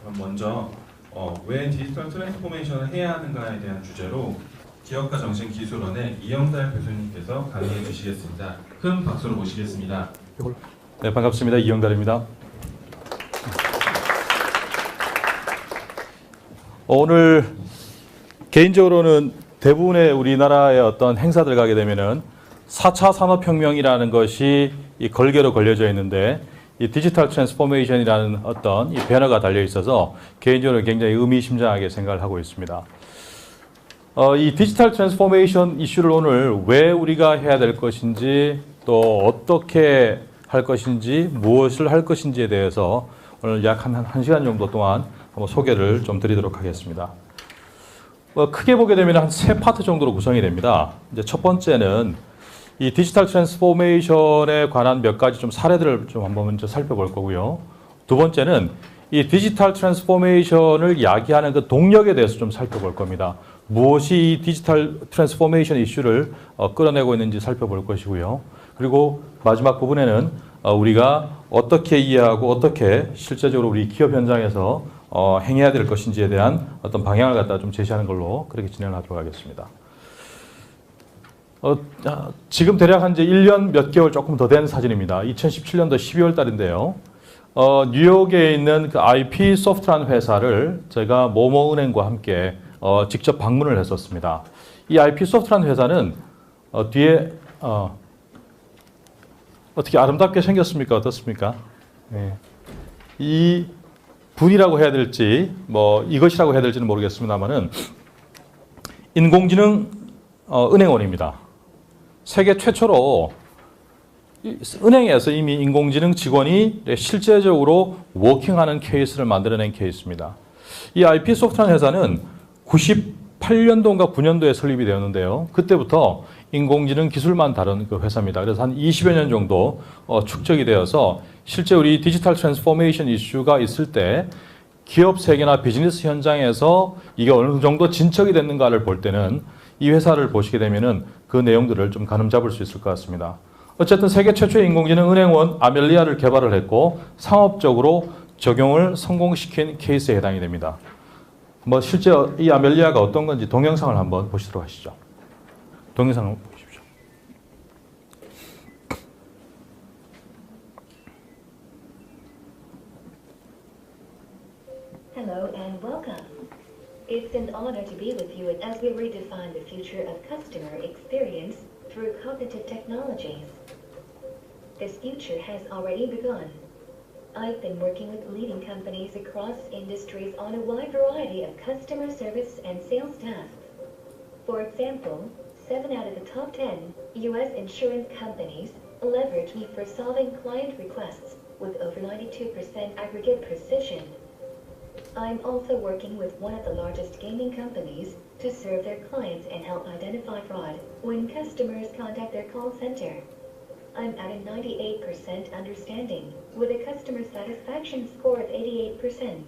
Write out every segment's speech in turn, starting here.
그럼 먼저 왜 디지털 트랜스포메이션을 해야 하는가에 대한 주제로 기업가 정신 기술원의 이영달 교수님께서 강의해 주시겠습니다. 큰 박수로 모시겠습니다. 네, 반갑습니다. 이영달입니다. 오늘 개인적으로는 대부분의 우리나라의 어떤 행사들 가게 되면은 4차 산업혁명이라는 것이 이 걸개로 걸려져 있는데 이 디지털 트랜스포메이션이라는 어떤 이 배너가 달려 있어서 개인적으로 굉장히 의미심장하게 생각을 하고 있습니다. 이 디지털 트랜스포메이션 이슈를 오늘 왜 우리가 해야 될 것인지 또 어떻게 할 것인지 무엇을 할 것인지에 대해서 오늘 약 한 시간 정도 동안 한번 소개를 좀 드리도록 하겠습니다. 크게 보게 되면 한 세 파트 정도로 구성이 됩니다. 이제 첫 번째는 이 디지털 트랜스포메이션에 관한 몇 가지 좀 사례들을 좀 한번 먼저 살펴볼 거고요. 두 번째는 이 디지털 트랜스포메이션을 야기하는 그 동력에 대해서 좀 살펴볼 겁니다. 무엇이 이 디지털 트랜스포메이션 이슈를 끌어내고 있는지 살펴볼 것이고요. 그리고 마지막 부분에는 우리가 어떻게 이해하고 어떻게 실제적으로 우리 기업 현장에서 행해야 될 것인지에 대한 어떤 방향을 갖다 좀 제시하는 걸로 그렇게 진행을 하도록 하겠습니다. 지금 대략 한 이제 1년 몇 개월 조금 더 된 사진입니다. 2017년도 12월 달인데요. 뉴욕에 있는 그 IP 소프트라는 회사를 제가 모모은행과 함께 직접 방문을 했었습니다. 이 IP 소프트라는 회사는 뒤에 어떻게 아름답게 생겼습니까? 어떻습니까? 네. 이 분이라고 해야 될지 뭐 이것이라고 해야 될지는 모르겠습니다만은 인공지능 은행원입니다. 세계 최초로 은행에서 이미 인공지능 직원이 실제적으로 워킹하는 케이스를 만들어낸 케이스입니다. 이 IP 소프트라는 회사는 98년도인가 9년도에 설립이 되었는데요. 그때부터 인공지능 기술만 다룬 그 회사입니다. 그래서 한 20여 년 정도 축적이 되어서 실제 우리 디지털 트랜스포메이션 이슈가 있을 때 기업 세계나 비즈니스 현장에서 이게 어느 정도 진척이 됐는가를 볼 때는 이 회사를 보시게 되면은 그 내용들을 좀 가늠 잡을 수 있을 것 같습니다. 어쨌든 세계 최초의 인공지능 은행원 아멜리아를 개발을 했고 상업적으로 적용을 성공시킨 케이스에 해당이 됩니다. 뭐 실제 이 아멜리아가 어떤 건지 동영상을 한번 보시도록 하시죠. 동영상을 보십시오. Hello and welcome. It's an honor to be with you as we redefine the future of customer experience through cognitive technologies. This future has already begun. I've been working with leading companies across industries on a wide variety of customer service and sales tasks. For example, 7 out of the top 10 U.S. insurance companies leverage me for solving client requests with over 92% aggregate precision. I'm also working with one of the largest gaming companies to serve their clients and help identify fraud when customers contact their call center. I'm at a 98% understanding with a customer satisfaction score of 88%.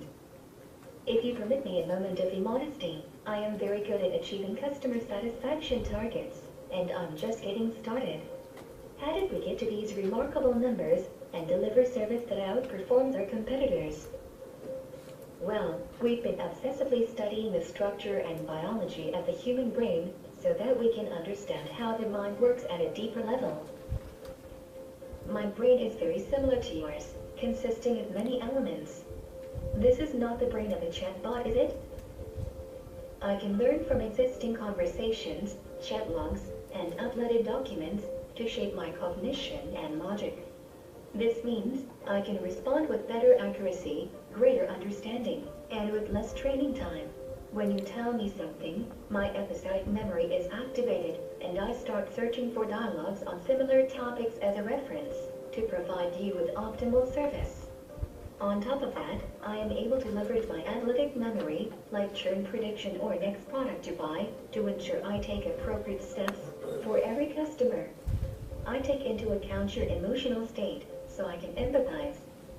If you permit me a moment of immodesty, I am very good at achieving customer satisfaction targets, and I'm just getting started. How did we get to these remarkable numbers and deliver service that outperforms our competitors? Well, we've been obsessively studying the structure and biology of the human brain so that we can understand how the mind works at a deeper level. My brain is very similar to yours, consisting of many elements. This is not the brain of a chatbot, is it? I can learn from existing conversations, chat logs, and uploaded documents to shape my cognition and logic. This means I can respond with better accuracy, greater understanding, and with less training time. When you tell me something, my episodic memory is activated, and I start searching for dialogues on similar topics as a reference to provide you with optimal service. On top of that, I am able to leverage my analytic memory, like churn prediction or next product to buy, to ensure I take appropriate steps for every customer. I take into account your emotional state, so I can empathize.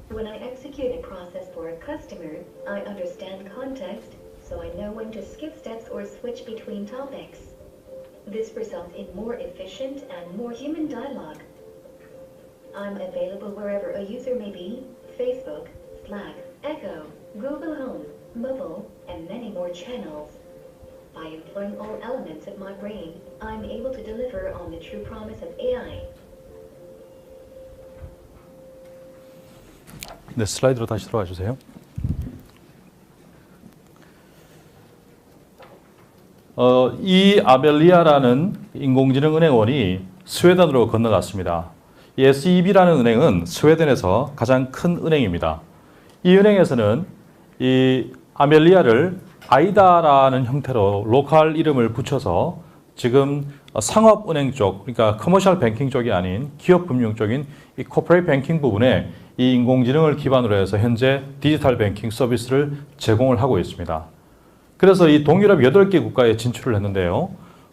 When I execute a process for a customer, I understand context, so I know when to skip steps or switch between topics. This results in more efficient and more human dialogue. I'm available wherever a user may be: Facebook, Slack, Echo, Google Home, mobile, and many more channels. By employing all elements of my brain, I'm able to deliver on the true promise of AI. 네, 슬라이드로 다시 들어가 주세요. 이 아멜리아라는 인공지능 은행원이 스웨덴으로 건너갔습니다. 이 SEB라는 은행은 스웨덴에서 가장 큰 은행입니다. 이 은행에서는 이 아멜리아를 아이다라는 형태로 로컬 이름을 붙여서 지금 상업은행 쪽, 그러니까 커머셜 뱅킹 쪽이 아닌 기업 금융 쪽인 이 코퍼레이트 뱅킹 부분에 이 인공지능을 기반으로 해서 현재 디지털 뱅킹 서비스를 제공을 하고 있습니다. 그래서 이 동유럽 8개 국가에 진출을 했는데요.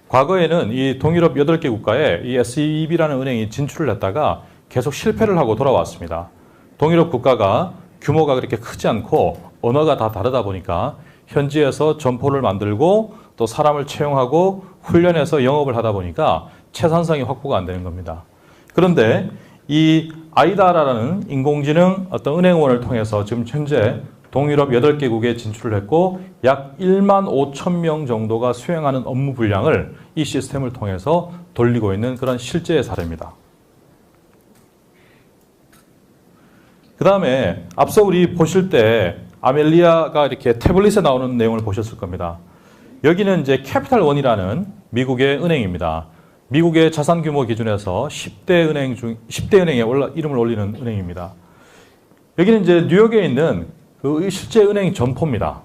과거에는 이 동유럽 8개 국가에 이 SEB라는 은행이 진출을 했다가 계속 실패를 하고 돌아왔습니다. 동유럽 국가가 규모가 그렇게 크지 않고 언어가 다 다르다 보니까 현지에서 점포를 만들고 또 사람을 채용하고 훈련해서 영업을 하다 보니까 채산성이 확보가 안 되는 겁니다. 그런데 이 아이다라는 인공지능 어떤 은행원을 통해서 지금 현재 동유럽 8개국에 진출을 했고 약 1만 5천 명 정도가 수행하는 업무 분량을 이 시스템을 통해서 돌리고 있는 그런 실제의 사례입니다. 그 다음에 앞서 우리 보실 때 아멜리아가 이렇게 태블릿에 나오는 내용을 보셨을 겁니다. 여기는 이제 캐피탈원이라는 미국의 은행입니다. 미국의 자산 규모 기준에서 10대 은행에 이름을 올리는 은행입니다. 여기는 이제 뉴욕에 있는 그 실제 은행 점포입니다.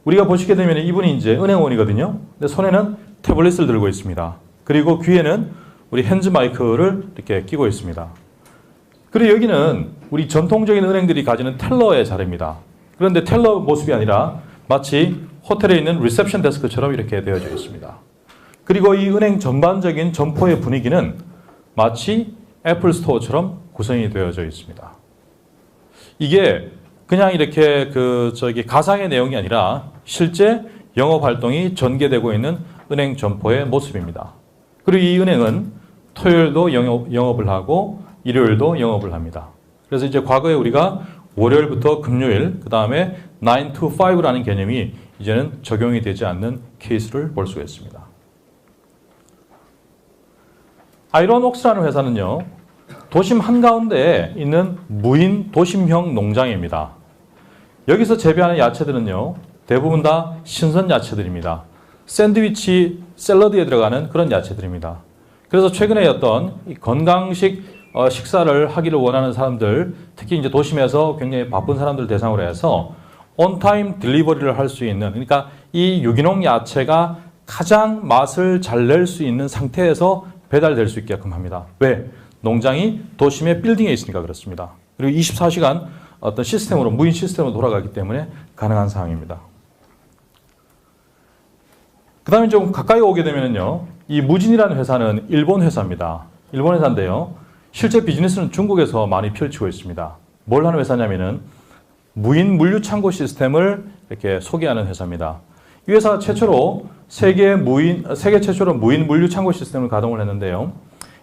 우리가 보시게 되면 이분이 이제 은행원이거든요. 근데 손에는 태블릿을 들고 있습니다. 그리고 귀에는 우리 핸즈 마이크를 이렇게 끼고 있습니다. 그리고 여기는 우리 전통적인 은행들이 가지는 텔러의 자리입니다. 그런데 텔러 모습이 아니라 마치 호텔에 있는 리셉션 데스크처럼 이렇게 되어져 있습니다. 그리고 이 은행 전반적인 점포의 분위기는 마치 애플 스토어처럼 구성이 되어져 있습니다. 이게 그냥 이렇게 가상의 내용이 아니라 실제 영업 활동이 전개되고 있는 은행 점포의 모습입니다. 그리고 이 은행은 토요일도 영업을 하고 일요일도 영업을 합니다. 그래서 이제 과거에 우리가 월요일부터 금요일, 그 다음에 9 to 5라는 개념이 이제는 적용이 되지 않는 케이스를 볼 수가 있습니다. 아이론웍스라는 회사는요, 도심 한가운데에 있는 무인 도심형 농장입니다. 여기서 재배하는 야채들은요, 대부분 다 신선 야채들입니다. 샌드위치, 샐러드에 들어가는 그런 야채들입니다. 그래서 최근에 어떤 건강식 식사를 하기를 원하는 사람들, 특히 이제 도심에서 굉장히 바쁜 사람들 대상으로 해서 온타임 딜리버리를 할 수 있는, 그러니까 이 유기농 야채가 가장 맛을 잘 낼 수 있는 상태에서 배달될 수 있게끔 합니다. 왜? 농장이 도심의 빌딩에 있으니까 그렇습니다. 그리고 24시간 어떤 시스템으로, 무인 시스템으로 돌아가기 때문에 가능한 상황입니다. 그 다음에 좀 가까이 오게 되면요, 이 무진이라는 회사는 일본 회사입니다. 일본 회사인데요, 실제 비즈니스는 중국에서 많이 펼치고 있습니다. 뭘 하는 회사냐면은 무인 물류 창고 시스템을 이렇게 소개하는 회사입니다. 이 회사가 최초로 세계 최초로 무인 물류 창고 시스템을 가동을 했는데요.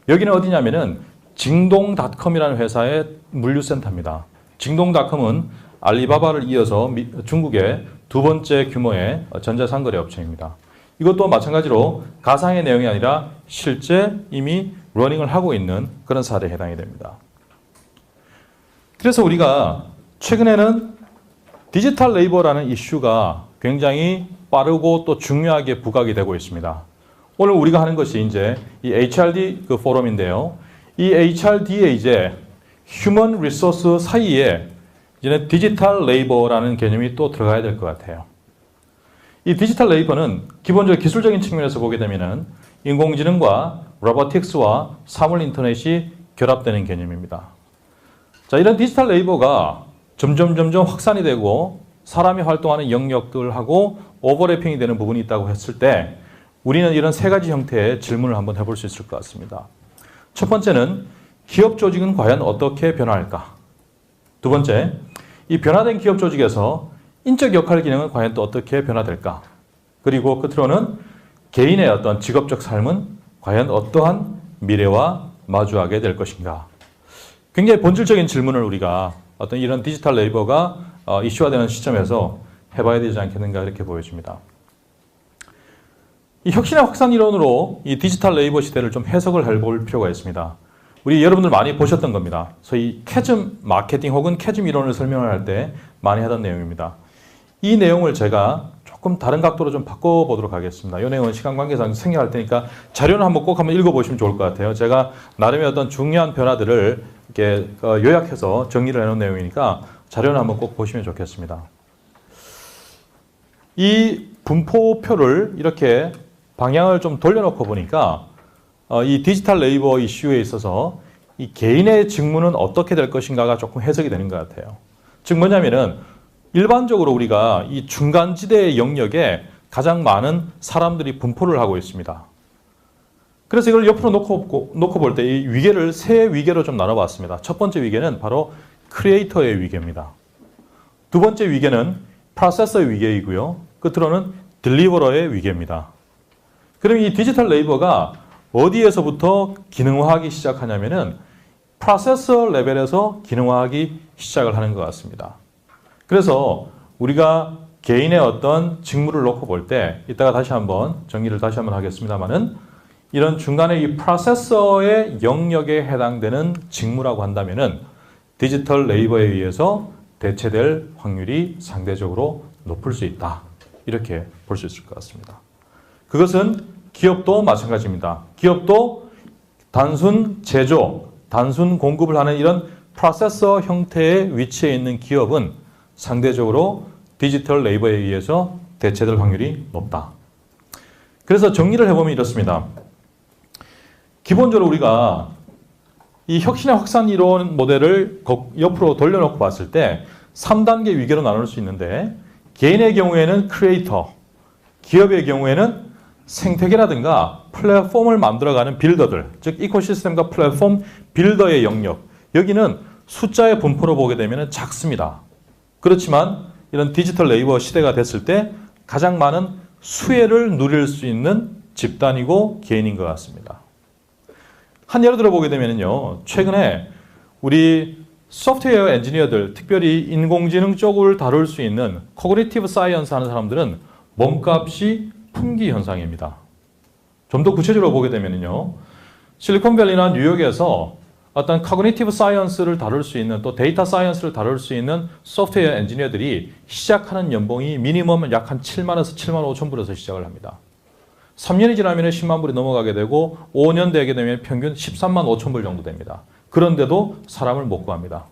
여기는 어디냐면은 징동닷컴이라는 회사의 물류센터입니다. 징동닷컴은 알리바바를 이어서 중국의 두 번째 규모의 전자상거래 업체입니다. 이것도 마찬가지로 가상의 내용이 아니라 실제 이미 러닝을 하고 있는 그런 사례에 해당이 됩니다. 그래서 우리가 최근에는 디지털 레이버라는 이슈가 굉장히 빠르고 또 중요하게 부각이 되고 있습니다. 오늘 우리가 하는 것이 이제 이 HRD 그 포럼인데요. 이 HRD에 이제 휴먼 리소스 사이에 이제는 디지털 레이버라는 개념이 또 들어가야 될 것 같아요. 이 디지털 레이버는 기본적으로 기술적인 측면에서 보게 되면은 인공지능과 로보틱스와 사물 인터넷이 결합되는 개념입니다. 자, 이런 디지털 레이버가 점점 확산이 되고 사람이 활동하는 영역들하고 오버래핑이 되는 부분이 있다고 했을 때 우리는 이런 세 가지 형태의 질문을 한번 해볼 수 있을 것 같습니다. 첫 번째는 기업 조직은 과연 어떻게 변화할까? 두 번째, 이 변화된 기업 조직에서 인적 역할 기능은 과연 또 어떻게 변화될까? 그리고 끝으로는 개인의 어떤 직업적 삶은 과연 어떠한 미래와 마주하게 될 것인가? 굉장히 본질적인 질문을 우리가 어떤 이런 디지털 레이버가 이슈화되는 시점에서 해봐야 되지 않겠는가 이렇게 보여집니다. 이 혁신의 확산 이론으로 이 디지털 네이버 시대를 좀 해석을 해볼 필요가 있습니다. 우리 여러분들 많이 보셨던 겁니다. 소위 캐즘 마케팅 혹은 캐즘 이론을 설명을 할 때 많이 하던 내용입니다. 이 내용을 제가 조금 다른 각도로 좀 바꿔보도록 하겠습니다. 이 내용은 시간 관계상 생략할 테니까 자료는 꼭 한번 읽어보시면 좋을 것 같아요. 제가 나름의 어떤 중요한 변화들을 이렇게 요약해서 정리를 해놓은 내용이니까 자료는 한번 꼭 보시면 좋겠습니다. 이 분포표를 이렇게 방향을 좀 돌려놓고 보니까 이 디지털 네이버 이슈에 있어서 이 개인의 직무는 어떻게 될 것인가가 조금 해석이 되는 것 같아요. 즉 뭐냐면은 일반적으로 우리가 이 중간지대의 영역에 가장 많은 사람들이 분포를 하고 있습니다. 그래서 이걸 옆으로 놓고 볼 때 이 위계를 세 위계로 좀 나눠봤습니다. 첫 번째 위계는 바로 크리에이터의 위계입니다. 두 번째 위계는 프로세서의 위계이고요. 끝으로는 딜리버러의 위계입니다. 그럼 이 디지털 네이버가 어디에서부터 기능화하기 시작하냐면은 프로세서 레벨에서 기능화하기 시작을 하는 것 같습니다. 그래서 우리가 개인의 어떤 직무를 놓고 볼 때 이따가 다시 한번 정리를 다시 한번 하겠습니다만은 이런 중간에 이 프로세서의 영역에 해당되는 직무라고 한다면은 디지털 네이버에 의해서 대체될 확률이 상대적으로 높을 수 있다. 이렇게 볼 수 있을 것 같습니다. 그것은 기업도 마찬가지입니다. 기업도 단순 제조, 단순 공급을 하는 이런 프로세서 형태의 위치에 있는 기업은 상대적으로 디지털 네이버에 의해서 대체될 확률이 높다. 그래서 정리를 해보면 이렇습니다. 기본적으로 우리가 이 혁신의 확산 이론 모델을 옆으로 돌려놓고 봤을 때 3단계 위계로 나눌 수 있는데 개인의 경우에는 크리에이터, 기업의 경우에는 생태계라든가 플랫폼을 만들어가는 빌더들, 즉 이코시스템과 플랫폼 빌더의 영역, 여기는 숫자의 분포로 보게 되면 작습니다. 그렇지만 이런 디지털 네이버 시대가 됐을 때 가장 많은 수혜를 누릴 수 있는 집단이고 개인인 것 같습니다. 한 예를 들어 보게 되면요, 최근에 우리 소프트웨어 엔지니어들, 특별히 인공지능 쪽을 다룰 수 있는 코그니티브 사이언스 하는 사람들은 몸값이 품귀 현상입니다. 좀 더 구체적으로 보게 되면요, 실리콘밸리나 뉴욕에서 어떤 코그니티브 사이언스를 다룰 수 있는 또 데이터 사이언스를 다룰 수 있는 소프트웨어 엔지니어들이 시작하는 연봉이 미니멈은 약 한 7만에서 7만 5천 불에서 시작을 합니다. 3년이 지나면 10만 불이 넘어가게 되고 5년 되게 되면 평균 13만 5천 불 정도 됩니다. 그런데도 사람을 못 구합니다.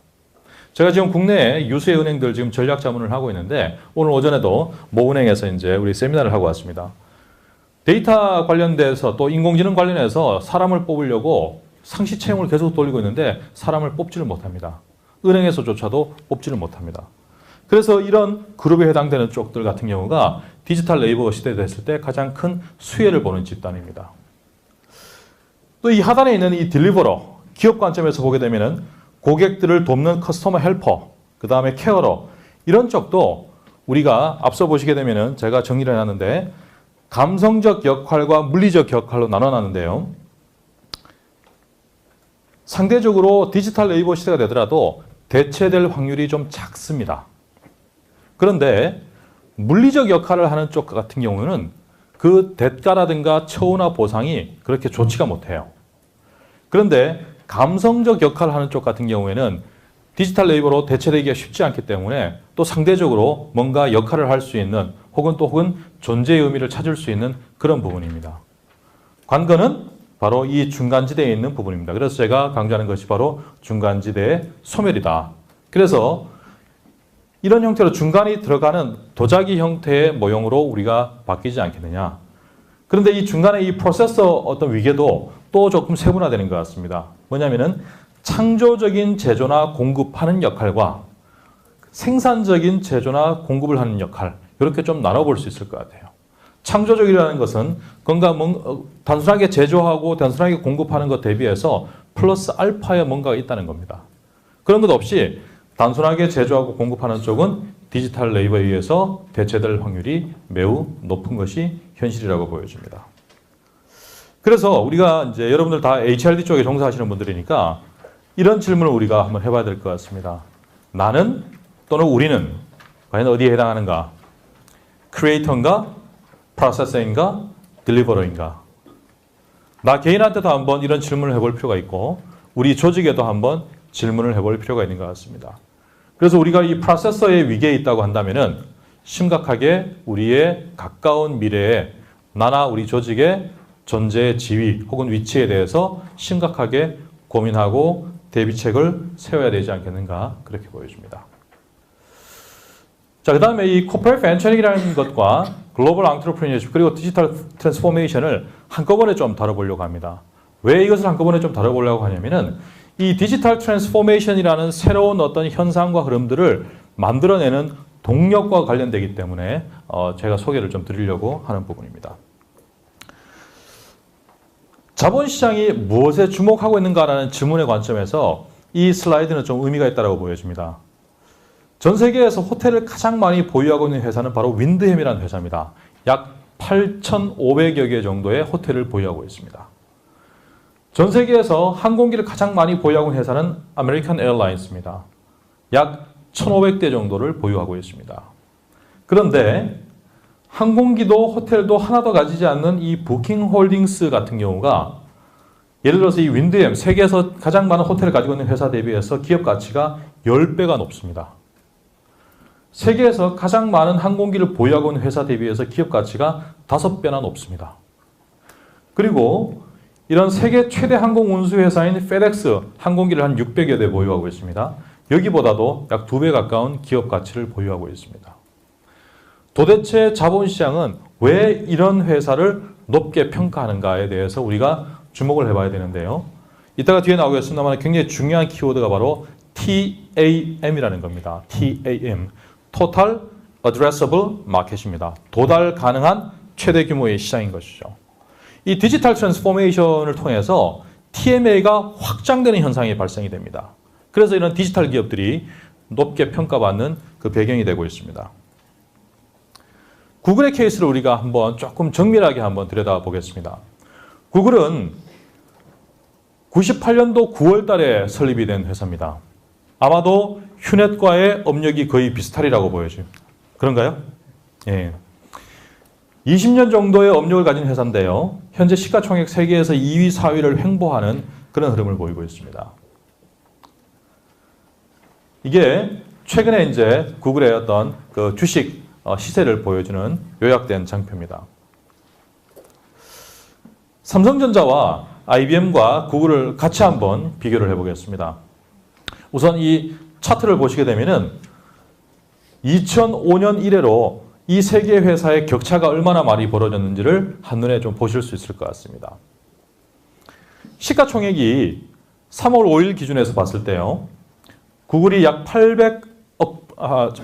제가 지금 국내에 유수의 은행들 지금 전략 자문을 하고 있는데 오늘 오전에도 모은행에서 이제 우리 세미나를 하고 왔습니다. 데이터 관련돼서 또 인공지능 관련해서 사람을 뽑으려고 상시 채용을 계속 돌리고 있는데 사람을 뽑지를 못합니다. 은행에서조차도 뽑지를 못합니다. 그래서 이런 그룹에 해당되는 쪽들 같은 경우가 디지털 네이버 시대에 됐을 때 가장 큰 수혜를 보는 집단입니다. 또 이 하단에 있는 이 딜리버러, 기업 관점에서 보게 되면은 고객들을 돕는 커스터머 헬퍼, 그 다음에 케어러, 이런 쪽도 우리가 앞서 보시게 되면은 제가 정리를 해놨는데 감성적 역할과 물리적 역할로 나눠놨는데요. 상대적으로 디지털 네이버 시대가 되더라도 대체될 확률이 좀 작습니다. 그런데 물리적 역할을 하는 쪽 같은 경우는 그 대가라든가 처우나 보상이 그렇게 좋지가 못해요. 그런데 감성적 역할을 하는 쪽 같은 경우에는 디지털 네이버로 대체되기가 쉽지 않기 때문에 또 상대적으로 뭔가 역할을 할 수 있는 혹은 존재의 의미를 찾을 수 있는 그런 부분입니다. 관건은 바로 이 중간지대에 있는 부분입니다. 그래서 제가 강조하는 것이 바로 중간지대의 소멸이다. 그래서 이런 형태로 중간이 들어가는 도자기 형태의 모형으로 우리가 바뀌지 않겠느냐. 그런데 이 중간에 이 프로세서 어떤 위계도 또 조금 세분화되는 것 같습니다. 뭐냐면은 창조적인 제조나 공급하는 역할과 생산적인 제조나 공급을 하는 역할, 이렇게 좀 나눠볼 수 있을 것 같아요. 창조적이라는 것은 뭔가 단순하게 제조하고 단순하게 공급하는 것 대비해서 플러스 알파의 뭔가가 있다는 겁니다. 그런 것 없이 단순하게 제조하고 공급하는 쪽은 디지털 네이버에 의해서 대체될 확률이 매우 높은 것이 현실이라고 보여집니다. 그래서 우리가 이제 여러분들 다 HRD 쪽에 종사하시는 분들이니까 이런 질문을 우리가 한번 해봐야 될 것 같습니다. 나는 또는 우리는 과연 어디에 해당하는가? 크리에이터인가? 프로세서인가? 딜리버러인가? 나 개인한테도 한번 이런 질문을 해볼 필요가 있고 우리 조직에도 한번 질문을 해볼 필요가 있는 것 같습니다. 그래서 우리가 이 프로세서의 위기에 있다고 한다면은 심각하게 우리의 가까운 미래에 나나 우리 조직의 존재의 지위 혹은 위치에 대해서 심각하게 고민하고 대비책을 세워야 되지 않겠는가 그렇게 보여집니다. 자, 그 다음에 이 코퍼레이트 벤처링이라는 것과 글로벌 앙트러프리너십 그리고 디지털 트랜스포메이션을 한꺼번에 좀 다뤄보려고 합니다. 왜 이것을 한꺼번에 좀 다뤄보려고 하냐면은 이 디지털 트랜스포메이션이라는 새로운 어떤 현상과 흐름들을 만들어내는 동력과 관련되기 때문에 제가 소개를 좀 드리려고 하는 부분입니다. 자본시장이 무엇에 주목하고 있는가라는 질문의 관점에서 이 슬라이드는 좀 의미가 있다고 보여집니다. 전 세계에서 호텔을 가장 많이 보유하고 있는 회사는 바로 윈드햄이라는 회사입니다. 약 8,500여 개 정도의 호텔을 보유하고 있습니다. 전 세계에서 항공기를 가장 많이 보유하고 있는 회사는 아메리칸 에어라인스입니다. 약 1,500대 정도를 보유하고 있습니다. 그런데 항공기도 호텔도 하나도 가지지 않는 이 부킹홀딩스 같은 경우가 예를 들어서 이 윈드햄, 세계에서 가장 많은 호텔을 가지고 있는 회사 대비해서 기업 가치가 10배가 높습니다. 세계에서 가장 많은 항공기를 보유하고 있는 회사 대비해서 기업 가치가 5배나 높습니다. 그리고 이런 세계 최대 항공 운수 회사인 페덱스 항공기를 한 600여 대 보유하고 있습니다. 여기보다도 약 2배 가까운 기업 가치를 보유하고 있습니다. 도대체 자본시장은 왜 이런 회사를 높게 평가하는가에 대해서 우리가 주목을 해봐야 되는데요. 이따가 뒤에 나오겠습니다만 굉장히 중요한 키워드가 바로 TAM이라는 겁니다. TAM, Total Addressable Market입니다. 도달 가능한 최대 규모의 시장인 것이죠. 이 디지털 트랜스포메이션을 통해서 TMA가 확장되는 현상이 발생이 됩니다. 그래서 이런 디지털 기업들이 높게 평가받는 그 배경이 되고 있습니다. 구글의 케이스를 우리가 한번 조금 정밀하게 한번 들여다보겠습니다. 구글은 98년도 9월 달에 설립이 된 회사입니다. 아마도 휴넷과의 업력이 거의 비슷하리라고 보여져요. 그런가요? 예. 20년 정도의 업력을 가진 회사인데요. 현재 시가총액 세계에서 2위, 4위를 횡보하는 그런 흐름을 보이고 있습니다. 이게 최근에 이제 구글의 어떤 그 주식 시세를 보여주는 요약된 장표입니다. 삼성전자와 IBM과 구글을 같이 한번 비교를 해보겠습니다. 우선 이 차트를 보시게 되면은 2005년 이래로 이 세 개 회사의 격차가 얼마나 많이 벌어졌는지를 한눈에 좀 보실 수 있을 것 같습니다. 시가총액이 3월 5일 기준에서 봤을 때요. 구글이 약 800억,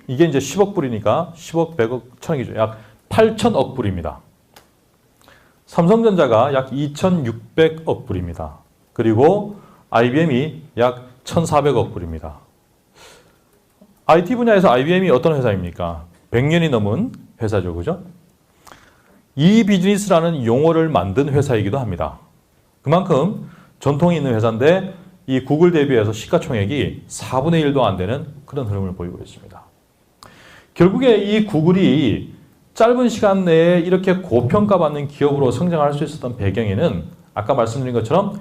이게 이제 10억 불이니까 10억, 100억, 1000억이죠. 약 8천억 불입니다. 삼성전자가 약 2600억 불입니다. 그리고 IBM이 약 1400억 불입니다. IT 분야에서 IBM이 어떤 회사입니까? 100년이 넘은 회사죠. 그죠? 이 비즈니스라는 용어를 만든 회사이기도 합니다. 그만큼 전통이 있는 회사인데 이 구글 대비해서 시가총액이 4분의 1도 안 되는 그런 흐름을 보이고 있습니다. 결국에 이 구글이 짧은 시간 내에 이렇게 고평가받는 기업으로 성장할 수 있었던 배경에는 아까 말씀드린 것처럼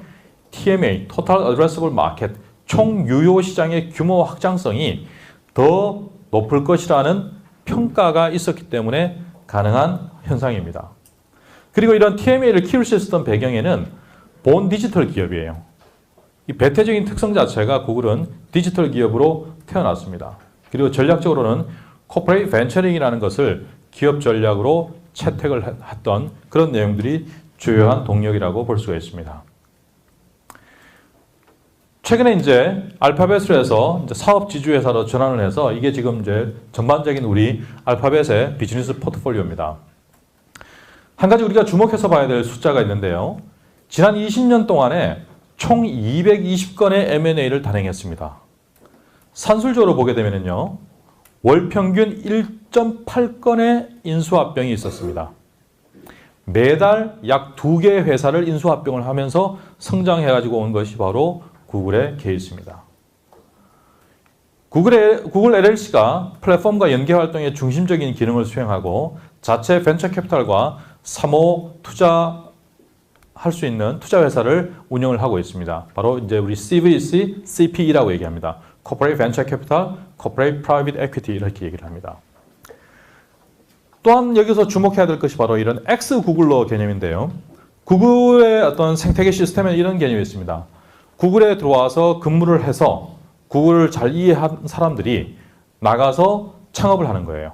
TMA, Total Addressable Market, 총 유효 시장의 규모 확장성이 더 높을 것이라는 평가가 있었기 때문에 가능한 현상입니다. 그리고 이런 TMA를 키울 수 있었던 배경에는 본 디지털 기업이에요. 이 배태적인 특성 자체가 구글은 디지털 기업으로 태어났습니다. 그리고 전략적으로는 코퍼레이트 벤처링이라는 것을 기업 전략으로 채택을 했던 그런 내용들이 주요한 동력이라고 볼 수가 있습니다. 최근에 이제 알파벳으로 해서 이제 사업 지주 회사로 전환을 해서 이게 지금 이제 전반적인 우리 알파벳의 비즈니스 포트폴리오입니다. 한 가지 우리가 주목해서 봐야 될 숫자가 있는데요. 지난 20년 동안에 총 220건의 M&A를 단행했습니다. 산술적으로 보게 되면요. 월 평균 1.8건의 인수합병이 있었습니다. 매달 약 2개의 회사를 인수합병을 하면서 성장해가지고 온 것이 바로 구글의 케이스입니다. 구글 LLC가 플랫폼과 연계 활동의 중심적인 기능을 수행하고 자체 벤처 캐피탈과 사모 투자할 수 있는 투자 회사를 운영을 하고 있습니다. 바로 이제 우리 CVC, CPE라고 얘기합니다. Corporate Venture Capital, Corporate Private Equity 이렇게 얘기를 합니다. 또한 여기서 주목해야 될 것이 바로 이런 X 구글러 개념인데요. 구글의 어떤 생태계 시스템에 이런 개념이 있습니다. 구글에 들어와서 근무를 해서 구글을 잘 이해한 사람들이 나가서 창업을 하는 거예요.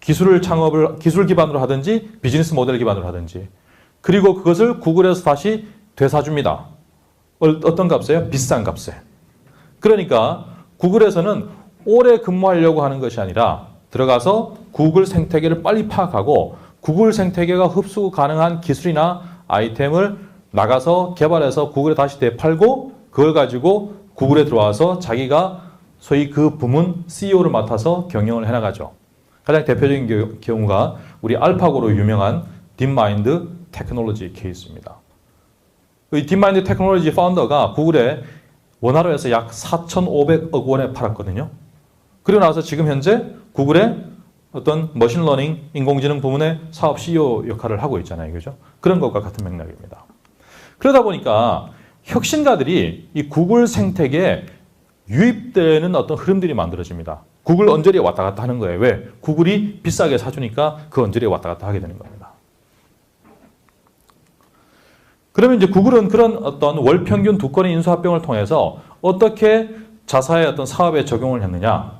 기술 기반으로 하든지 비즈니스 모델 기반으로 하든지. 그리고 그것을 구글에서 다시 되사줍니다. 어떤 값에요? 비싼 값에. 그러니까 구글에서는 오래 근무하려고 하는 것이 아니라 들어가서 구글 생태계를 빨리 파악하고 구글 생태계가 흡수 가능한 기술이나 아이템을 나가서 개발해서 구글에 다시 되팔고 그걸 가지고 구글에 들어와서 자기가 소위 그 부문 CEO를 맡아서 경영을 해나가죠. 가장 대표적인 경우가 우리 알파고로 유명한 딥마인드 테크놀로지 케이스입니다. 이 딥마인드 테크놀로지 파운더가 구글에 원화로에서 약 4,500억 원에 팔았거든요. 그리고 나서 지금 현재 구글의 어떤 머신러닝, 인공지능 부문의 사업 CEO 역할을 하고 있잖아요. 그죠? 그런 것과 같은 맥락입니다. 그러다 보니까 혁신가들이 이 구글 생태계에 유입되는 어떤 흐름들이 만들어집니다. 구글 언저리에 왔다 갔다 하는 거예요. 왜? 구글이 비싸게 사주니까 그 언저리에 왔다 갔다 하게 되는 겁니다. 그러면 이제 구글은 그런 어떤 월 평균 2건의 인수합병을 통해서 어떻게 자사의 어떤 사업에 적용을 했느냐?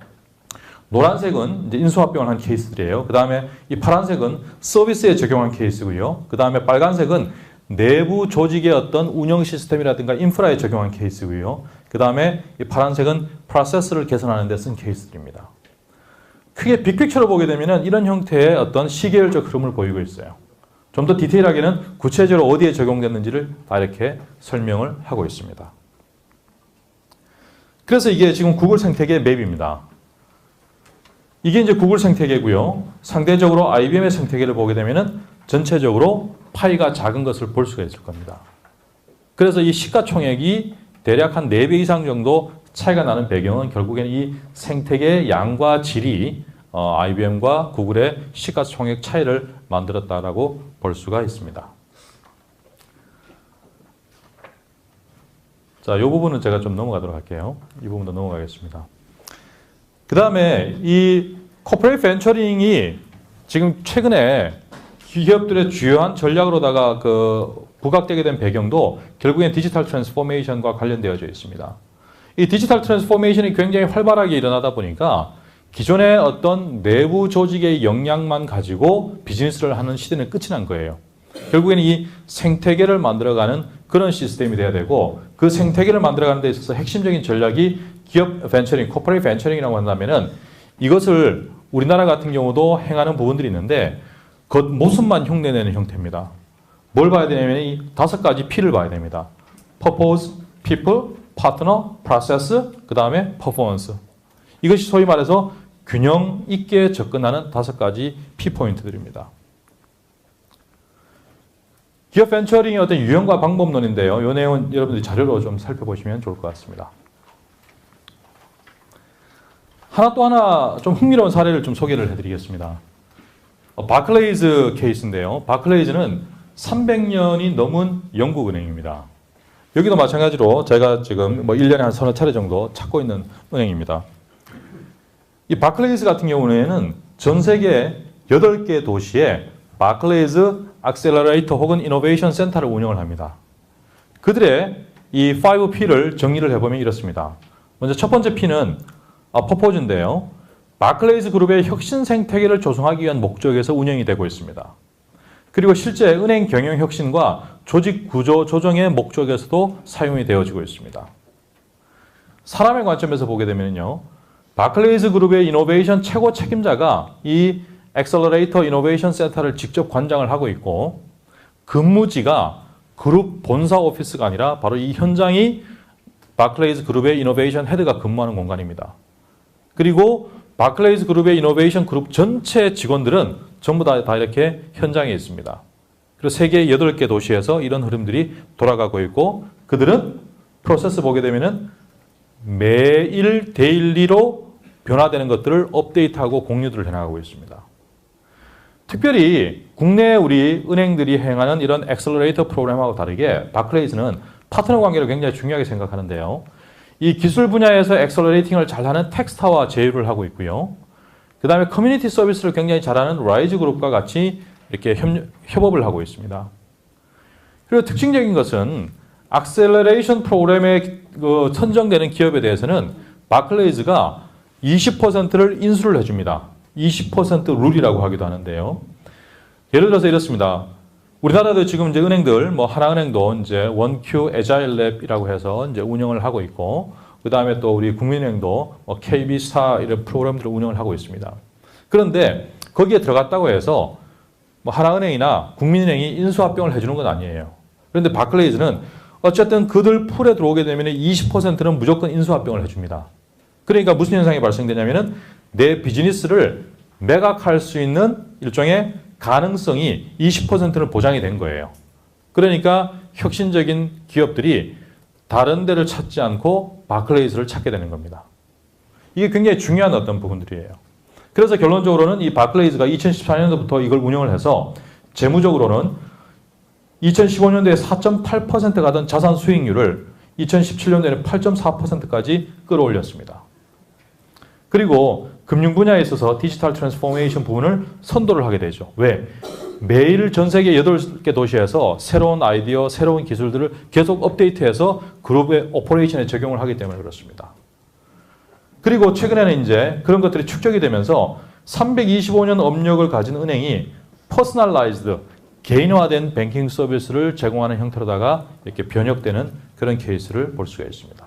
노란색은 이제 인수합병을 한 케이스들이에요. 그 다음에 이 파란색은 서비스에 적용한 케이스고요. 그 다음에 빨간색은 내부 조직의 어떤 운영 시스템이라든가 인프라에 적용한 케이스고요. 그 다음에 이 파란색은 프로세스를 개선하는 데 쓴 케이스들입니다. 크게 빅픽처로 보게 되면 이런 형태의 어떤 시계열적 흐름을 보이고 있어요. 좀 더 디테일하게는 구체적으로 어디에 적용됐는지를 다 이렇게 설명을 하고 있습니다. 그래서 이게 지금 구글 생태계 맵입니다. 이게 이제 구글 생태계고요. 상대적으로 IBM의 생태계를 보게 되면은 전체적으로 파이가 작은 것을 볼 수가 있을 겁니다. 그래서 이 시가총액이 대략 한 4배 이상 정도 차이가 나는 배경은 결국엔 이 생태계의 양과 질이 IBM과 구글의 시가총액 차이를 만들었다라고 볼 수가 있습니다. 자, 이 부분은 제가 좀 넘어가도록 할게요. 이 부분도 넘어가겠습니다. 그 다음에 이 코퍼레이트 벤처링이 지금 최근에 기업들의 주요한 전략으로다가 부각되게 된 배경도 결국엔 디지털 트랜스포메이션과 관련되어져 있습니다. 이 디지털 트랜스포메이션이 굉장히 활발하게 일어나다 보니까 기존의 어떤 내부 조직의 역량만 가지고 비즈니스를 하는 시대는 끝이 난 거예요. 결국에는 이 생태계를 만들어가는 그런 시스템이 돼야 되고 그 생태계를 만들어가는 데 있어서 핵심적인 전략이 기업 벤처링, 코퍼레이트 벤처링이라고 한다면은 이것을 우리나라 같은 경우도 행하는 부분들이 있는데 겉모습만 흉내내는 형태입니다. 뭘 봐야 되냐면 이 5가지 P를 봐야 됩니다. Purpose, People, Partner, Process, 그 다음에 Performance. 이것이 소위 말해서 균형 있게 접근하는 5가지 P 포인트들입니다. 기업 벤처링의 어떤 유형과 방법론인데요. 이 내용은 여러분들이 자료로 좀 살펴보시면 좋을 것 같습니다. 또 하나 좀 흥미로운 사례를 좀 소개를 해드리겠습니다. 바클레이즈 케이스인데요. 바클레이즈는 300년이 넘은 영국 은행입니다. 여기도 마찬가지로 제가 지금 1년에 한 서너 차례 정도 찾고 있는 은행입니다. 이 바클레이즈 같은 경우에는 전 세계 8개 도시에 바클레이즈 액셀러레이터 혹은 이노베이션 센터를 운영을 합니다. 그들의 이 5P를 정리를 해보면 이렇습니다. 먼저 첫 번째 P는 퍼포즈인데요. 바클레이즈 그룹의 혁신 생태계를 조성하기 위한 목적에서 운영이 되고 있습니다. 그리고 실제 은행 경영 혁신과 조직 구조 조정의 목적에서도 사용이 되어지고 있습니다. 사람의 관점에서 보게 되면요. 바클레이즈 그룹의 이노베이션 최고 책임자가 이 액셀러레이터 이노베이션 센터를 직접 관장을 하고 있고 근무지가 그룹 본사 오피스가 아니라 바로 이 현장이 바클레이즈 그룹의 이노베이션 헤드가 근무하는 공간입니다. 그리고 바클레이즈 그룹의 이노베이션 그룹 전체 직원들은 전부 다 이렇게 현장에 있습니다. 그리고 세계 8개 도시에서 이런 흐름들이 돌아가고 있고 그들은 프로세스 보게 되면은 매일 데일리로 변화되는 것들을 업데이트하고 공유들을 해나가고 있습니다. 특별히 국내 우리 은행들이 행하는 이런 액셀러레이터 프로그램하고 다르게 바클레이즈는 파트너 관계를 굉장히 중요하게 생각하는데요. 이 기술 분야에서 액셀러레이팅을 잘하는 텍스타와 제휴를 하고 있고요. 그 다음에 커뮤니티 서비스를 굉장히 잘하는 라이즈 그룹과 같이 이렇게 협업을 하고 있습니다. 그리고 특징적인 것은 액셀러레이션 프로그램에 선정되는 기업에 대해서는 바클레이즈가 20%를 인수를 해줍니다. 20% 룰이라고 하기도 하는데요. 예를 들어서 이렇습니다. 우리나라도 지금 이제 은행들, 뭐 하나은행도 이제 원큐 에자일랩이라고 해서 이제 운영을 하고 있고, 그 다음에 또 우리 국민은행도 뭐 KB스타 이런 프로그램들을 운영을 하고 있습니다. 그런데 거기에 들어갔다고 해서 뭐 하나은행이나 국민은행이 인수합병을 해주는 건 아니에요. 그런데 바클레이즈는 어쨌든 그들 풀에 들어오게 되면 20%는 무조건 인수합병을 해줍니다. 그러니까 무슨 현상이 발생되냐면은 내 비즈니스를 매각할 수 있는 일종의 가능성이 20%는 보장이 된 거예요. 그러니까 혁신적인 기업들이 다른 데를 찾지 않고 바클레이즈를 찾게 되는 겁니다. 이게 굉장히 중요한 어떤 부분들이에요. 그래서 결론적으로는 이 바클레이즈가 2014년도부터 이걸 운영을 해서 재무적으로는 2015년도에 4.8% 가던 자산 수익률을 2017년도에는 8.4%까지 끌어올렸습니다. 그리고 금융 분야에 있어서 디지털 트랜스포메이션 부분을 선도를 하게 되죠. 왜? 매일 전 세계 8개 도시에서 새로운 아이디어, 새로운 기술들을 계속 업데이트해서 그룹의 오퍼레이션에 적용을 하기 때문에 그렇습니다. 그리고 최근에는 이제 그런 것들이 축적이 되면서 325년 업력을 가진 은행이 퍼스널라이즈드, 개인화된 뱅킹 서비스를 제공하는 형태로다가 이렇게 변혁되는 그런 케이스를 볼 수가 있습니다.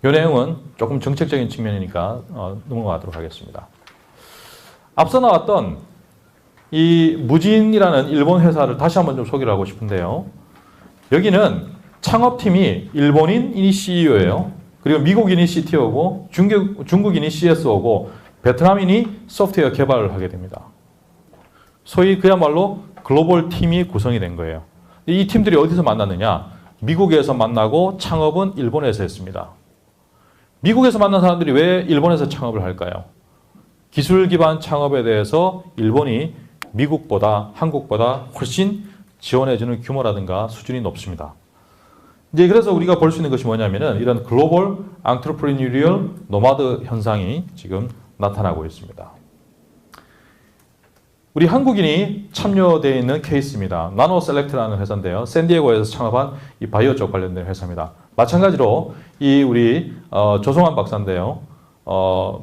이 내용은 조금 정책적인 측면이니까 넘어가도록 하겠습니다. 앞서 나왔던 이 무진이라는 일본 회사를 다시 한번 좀 소개를 하고 싶은데요. 여기는 창업팀이 일본인이 CEO예요. 그리고 미국인이 CTO고 중국인이 CSO고 베트남인이 소프트웨어 개발을 하게 됩니다. 소위 그야말로 글로벌 팀이 구성이 된 거예요. 이 팀들이 어디서 만났느냐? 미국에서 만나고 창업은 일본에서 했습니다. 미국에서 만난 사람들이 왜 일본에서 창업을 할까요? 기술 기반 창업에 대해서 일본이 미국보다 한국보다 훨씬 지원해주는 규모라든가 수준이 높습니다. 이제 그래서 우리가 볼 수 있는 것이 뭐냐면은 이런 글로벌 엔트러프리뉴리얼 노마드 현상이 지금 나타나고 있습니다. 우리 한국인이 참여되어 있는 케이스입니다. 나노셀렉트라는 회사인데요. 샌디에고에서 창업한 이 바이오 쪽 관련된 회사입니다. 마찬가지로 이 우리 조성환 박사인데요.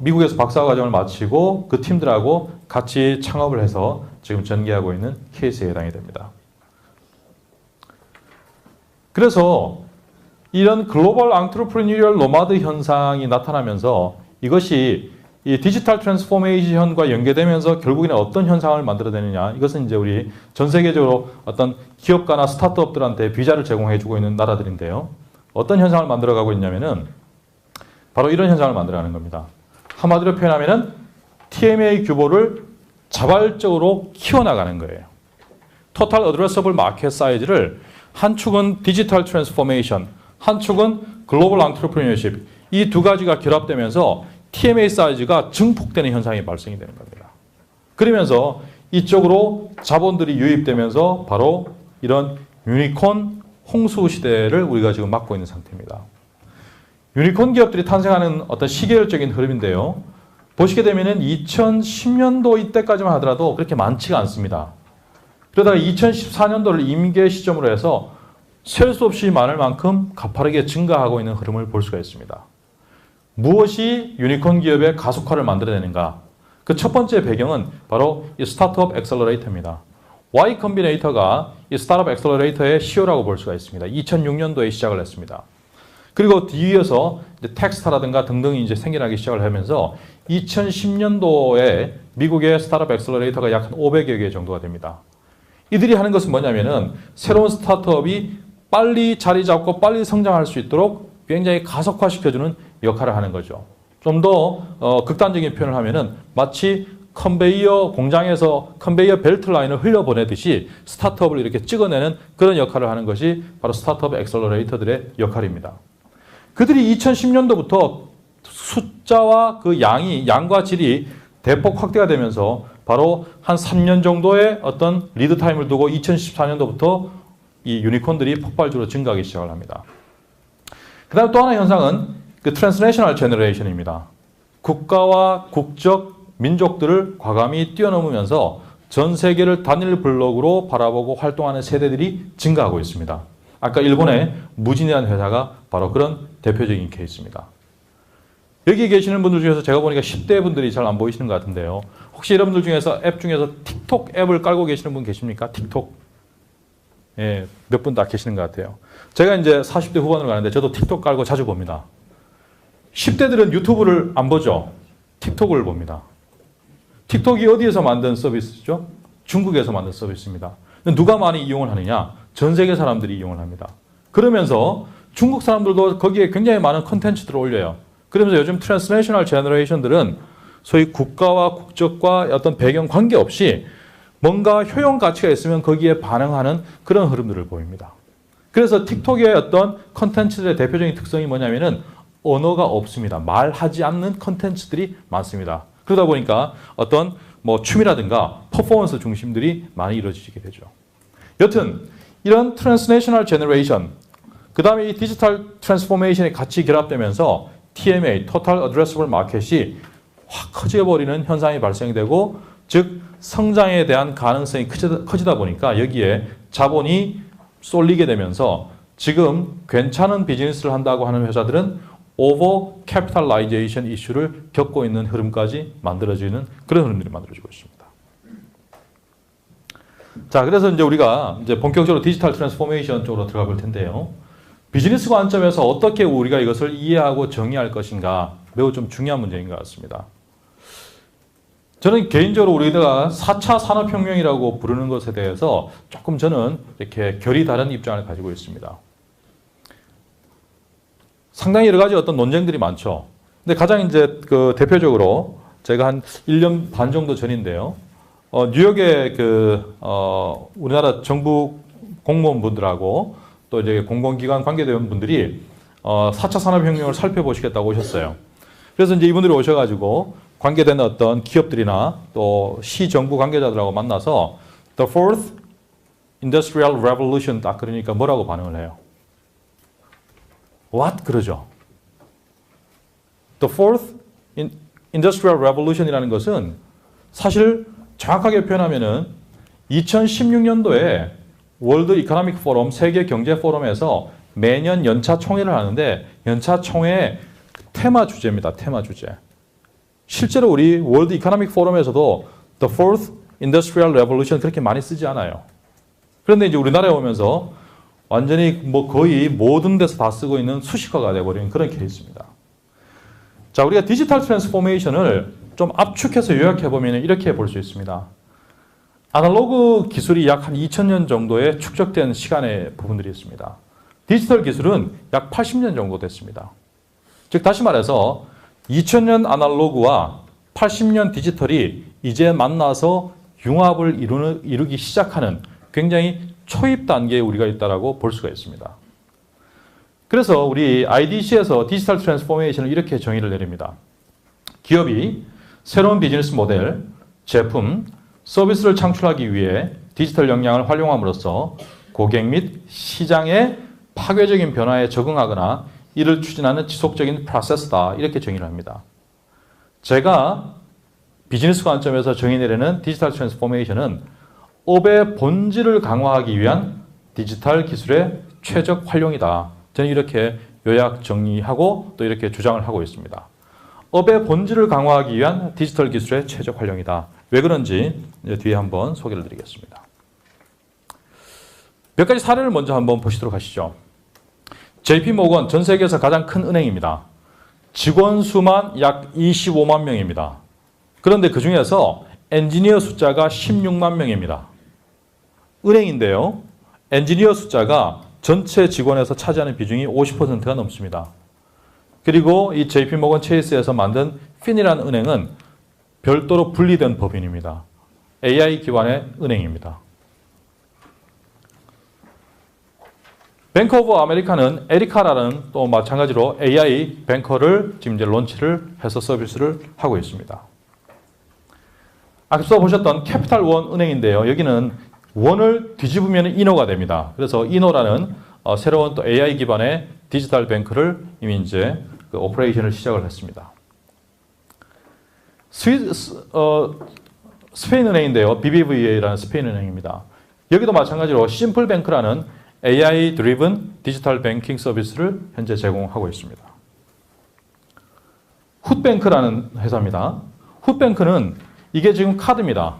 미국에서 박사과정을 마치고 그 팀들하고 같이 창업을 해서 지금 전개하고 있는 케이스에 해당이 됩니다. 그래서 이런 글로벌 엔트러프리뉴리얼 노마드 현상이 나타나면서 이것이 이 디지털 트랜스포메이션과 연계되면서 결국에는 어떤 현상을 만들어내느냐. 이것은 이제 우리 전 세계적으로 어떤 기업가나 스타트업들한테 비자를 제공해주고 있는 나라들인데요. 어떤 현상을 만들어가고 있냐면은 바로 이런 현상을 만들어가는 겁니다. 한마디로 표현하면은 TMA 규모를 자발적으로 키워나가는 거예요. 토탈 어드레서블 마켓 사이즈를 한 축은 디지털 트랜스포메이션, 한 축은 글로벌 엔트러프리너십, 이 두 가지가 결합되면서 TMA 사이즈가 증폭되는 현상이 발생이 되는 겁니다. 그러면서 이쪽으로 자본들이 유입되면서 바로 이런 유니콘 홍수 시대를 우리가 지금 맞고 있는 상태입니다. 유니콘 기업들이 탄생하는 어떤 시계열적인 흐름인데요. 보시게 되면은 2010년도 이때까지만 하더라도 그렇게 많지가 않습니다. 그러다가 2014년도를 임계 시점으로 해서 셀 수 없이 많을 만큼 가파르게 증가하고 있는 흐름을 볼 수가 있습니다. 무엇이 유니콘 기업의 가속화를 만들어내는가? 그 첫 번째 배경은 바로 이 스타트업 엑셀러레이터입니다. Y 컴비네이터가 이 스타트업 엑셀러레이터의 CEO라고 볼 수가 있습니다. 2006년도에 시작을 했습니다. 그리고 뒤이어서 이제 텍스타라든가 등등이 이제 생겨나기 시작을 하면서 2010년도에 미국의 스타트업 엑셀러레이터가 약 한 500여 개 정도가 됩니다. 이들이 하는 것은 뭐냐면은 새로운 스타트업이 빨리 자리 잡고 빨리 성장할 수 있도록 굉장히 가속화시켜주는 역할을 하는 거죠. 좀 더 극단적인 표현을 하면은 마치 컨베이어 공장에서 컨베이어 벨트 라인을 흘려보내듯이 스타트업을 이렇게 찍어내는 그런 역할을 하는 것이 바로 스타트업 엑셀러레이터들의 역할입니다. 그들이 2010년도부터 숫자와 그 양과 질이 대폭 확대가 되면서 바로 한 3년 정도의 어떤 리드 타임을 두고 2014년도부터 이 유니콘들이 폭발적으로 증가하기 시작을 합니다. 그 다음에 또 하나의 현상은 그 트랜스내셔널 제너레이션입니다. 국가와 국적, 민족들을 과감히 뛰어넘으면서 전 세계를 단일 블록으로 바라보고 활동하는 세대들이 증가하고 있습니다. 아까 일본의 무진이라는 회사가 바로 그런 대표적인 케이스입니다. 여기 계시는 분들 중에서 제가 보니까 10대 분들이 잘 안 보이시는 것 같은데요. 혹시 여러분들 중에서 앱 중에서 틱톡 앱을 깔고 계시는 분 계십니까? 틱톡? 예, 몇 분 다 계시는 것 같아요. 제가 이제 40대 후반으로 가는데 저도 틱톡 깔고 자주 봅니다. 10대들은 유튜브를 안 보죠. 틱톡을 봅니다. 틱톡이 어디에서 만든 서비스죠? 중국에서 만든 서비스입니다. 누가 많이 이용을 하느냐? 전 세계 사람들이 이용을 합니다. 그러면서 중국 사람들도 거기에 굉장히 많은 콘텐츠들을 올려요. 그러면서 요즘 트랜스내셔널 제너레이션들은 소위 국가와 국적과 어떤 배경 관계없이 뭔가 효용 가치가 있으면 거기에 반응하는 그런 흐름들을 보입니다. 그래서 틱톡의 어떤 콘텐츠들의 대표적인 특성이 뭐냐면은 언어가 없습니다. 말하지 않는 콘텐츠들이 많습니다. 그러다 보니까 어떤 뭐 춤이라든가 퍼포먼스 중심들이 많이 이루어지게 되죠. 여튼 이런 트랜스내셔널 제너레이션, 그 다음에 이 디지털 트랜스포메이션이 같이 결합되면서 TMA, Total Addressable Market이 확 커져버리는 현상이 발생되고, 즉 성장에 대한 가능성이 커지다 보니까 여기에 자본이 쏠리게 되면서 지금 괜찮은 비즈니스를 한다고 하는 회사들은 오버 캐피탈라이제이션 이슈를 겪고 있는 흐름까지 만들어지는 그런 흐름들이 만들어지고 있습니다. 자, 그래서 이제 우리가 이제 본격적으로 디지털 트랜스포메이션 쪽으로 들어가 볼 텐데요. 비즈니스 관점에서 어떻게 우리가 이것을 이해하고 정의할 것인가 매우 좀 중요한 문제인 것 같습니다. 저는 개인적으로 우리가 4차 산업혁명이라고 부르는 것에 대해서 조금 저는 이렇게 결이 다른 입장을 가지고 있습니다. 상당히 여러 가지 어떤 논쟁들이 많죠. 근데 가장 이제 그 대표적으로 제가 한 1년 반 정도 전인데요. 뉴욕의 우리나라 정부 공무원분들하고 또 이제 공공기관 관계대원분들이 4차 산업혁명을 살펴보시겠다고 오셨어요. 그래서 이제 이분들이 오셔가지고 관계되는 어떤 기업들이나 또 시정부 관계자들하고 만나서 The Fourth Industrial Revolution 딱 그러니까 뭐라고 반응을 해요? What? 그러죠. The Fourth Industrial Revolution이라는 것은 사실 정확하게 표현하면은 2016년도에 월드 이코노믹 포럼 세계 경제 포럼에서 매년 연차 총회를 하는데 연차 총회 테마 주제입니다. 테마 주제. 실제로 우리 월드 이코노믹 포럼에서도 The Fourth Industrial Revolution 그렇게 많이 쓰지 않아요. 그런데 이제 우리나라에 오면서 완전히 뭐 거의 모든 데서 다 쓰고 있는 수식어가 돼버린 그런 케이스입니다. 자, 우리가 디지털 트랜스포메이션을 좀 압축해서 요약해보면 이렇게 볼 수 있습니다. 아날로그 기술이 약 한 2000년 정도의 축적된 시간의 부분들이 있습니다. 디지털 기술은 약 80년 정도 됐습니다. 즉 다시 말해서 2000년 아날로그와 80년 디지털이 이제 만나서 융합을 이루기 시작하는 굉장히 초입 단계에 우리가 있다고 볼 수가 있습니다. 그래서 우리 IDC에서 디지털 트랜스포메이션을 이렇게 정의를 내립니다. 기업이 새로운 비즈니스 모델, 제품, 서비스를 창출하기 위해 디지털 역량을 활용함으로써 고객 및 시장의 파괴적인 변화에 적응하거나 이를 추진하는 지속적인 프로세스다. 이렇게 정의를 합니다. 제가 비즈니스 관점에서 정의 내리는 디지털 트랜스포메이션은 업의 본질을 강화하기 위한 디지털 기술의 최적 활용이다. 저는 이렇게 요약 정리하고 또 이렇게 주장을 하고 있습니다. 업의 본질을 강화하기 위한 디지털 기술의 최적 활용이다. 왜 그런지 이제 뒤에 한번 소개를 드리겠습니다. 몇 가지 사례를 먼저 한번 보시도록 하시죠. JP모건 전 세계에서 가장 큰 은행입니다. 직원 수만 약 25만 명입니다. 그런데 그 중에서 엔지니어 숫자가 16만 명입니다. 은행인데요. 엔지니어 숫자가 전체 직원에서 차지하는 비중이 50%가 넘습니다. 그리고 이 JP모건 체이스에서 만든 핀이라는 은행은 별도로 분리된 법인입니다. AI 기반의 은행입니다. 뱅크 오브 아메리카는 에리카라는 또 마찬가지로 AI 뱅커를 지금 이제 론치를 해서 서비스를 하고 있습니다. 앞서 보셨던 캐피탈 원 은행인데요. 여기는 원을 뒤집으면 이노가 됩니다. 그래서 이노라는 새로운 또 AI 기반의 디지털 뱅크를 이미 이제 그 오퍼레이션을 시작을 했습니다. 스페인 은행인데요. BBVA라는 스페인 은행입니다. 여기도 마찬가지로 심플뱅크라는 AI 드리븐 디지털 뱅킹 서비스를 현재 제공하고 있습니다. 훗뱅크라는 회사입니다. 훗뱅크는 이게 지금 카드입니다.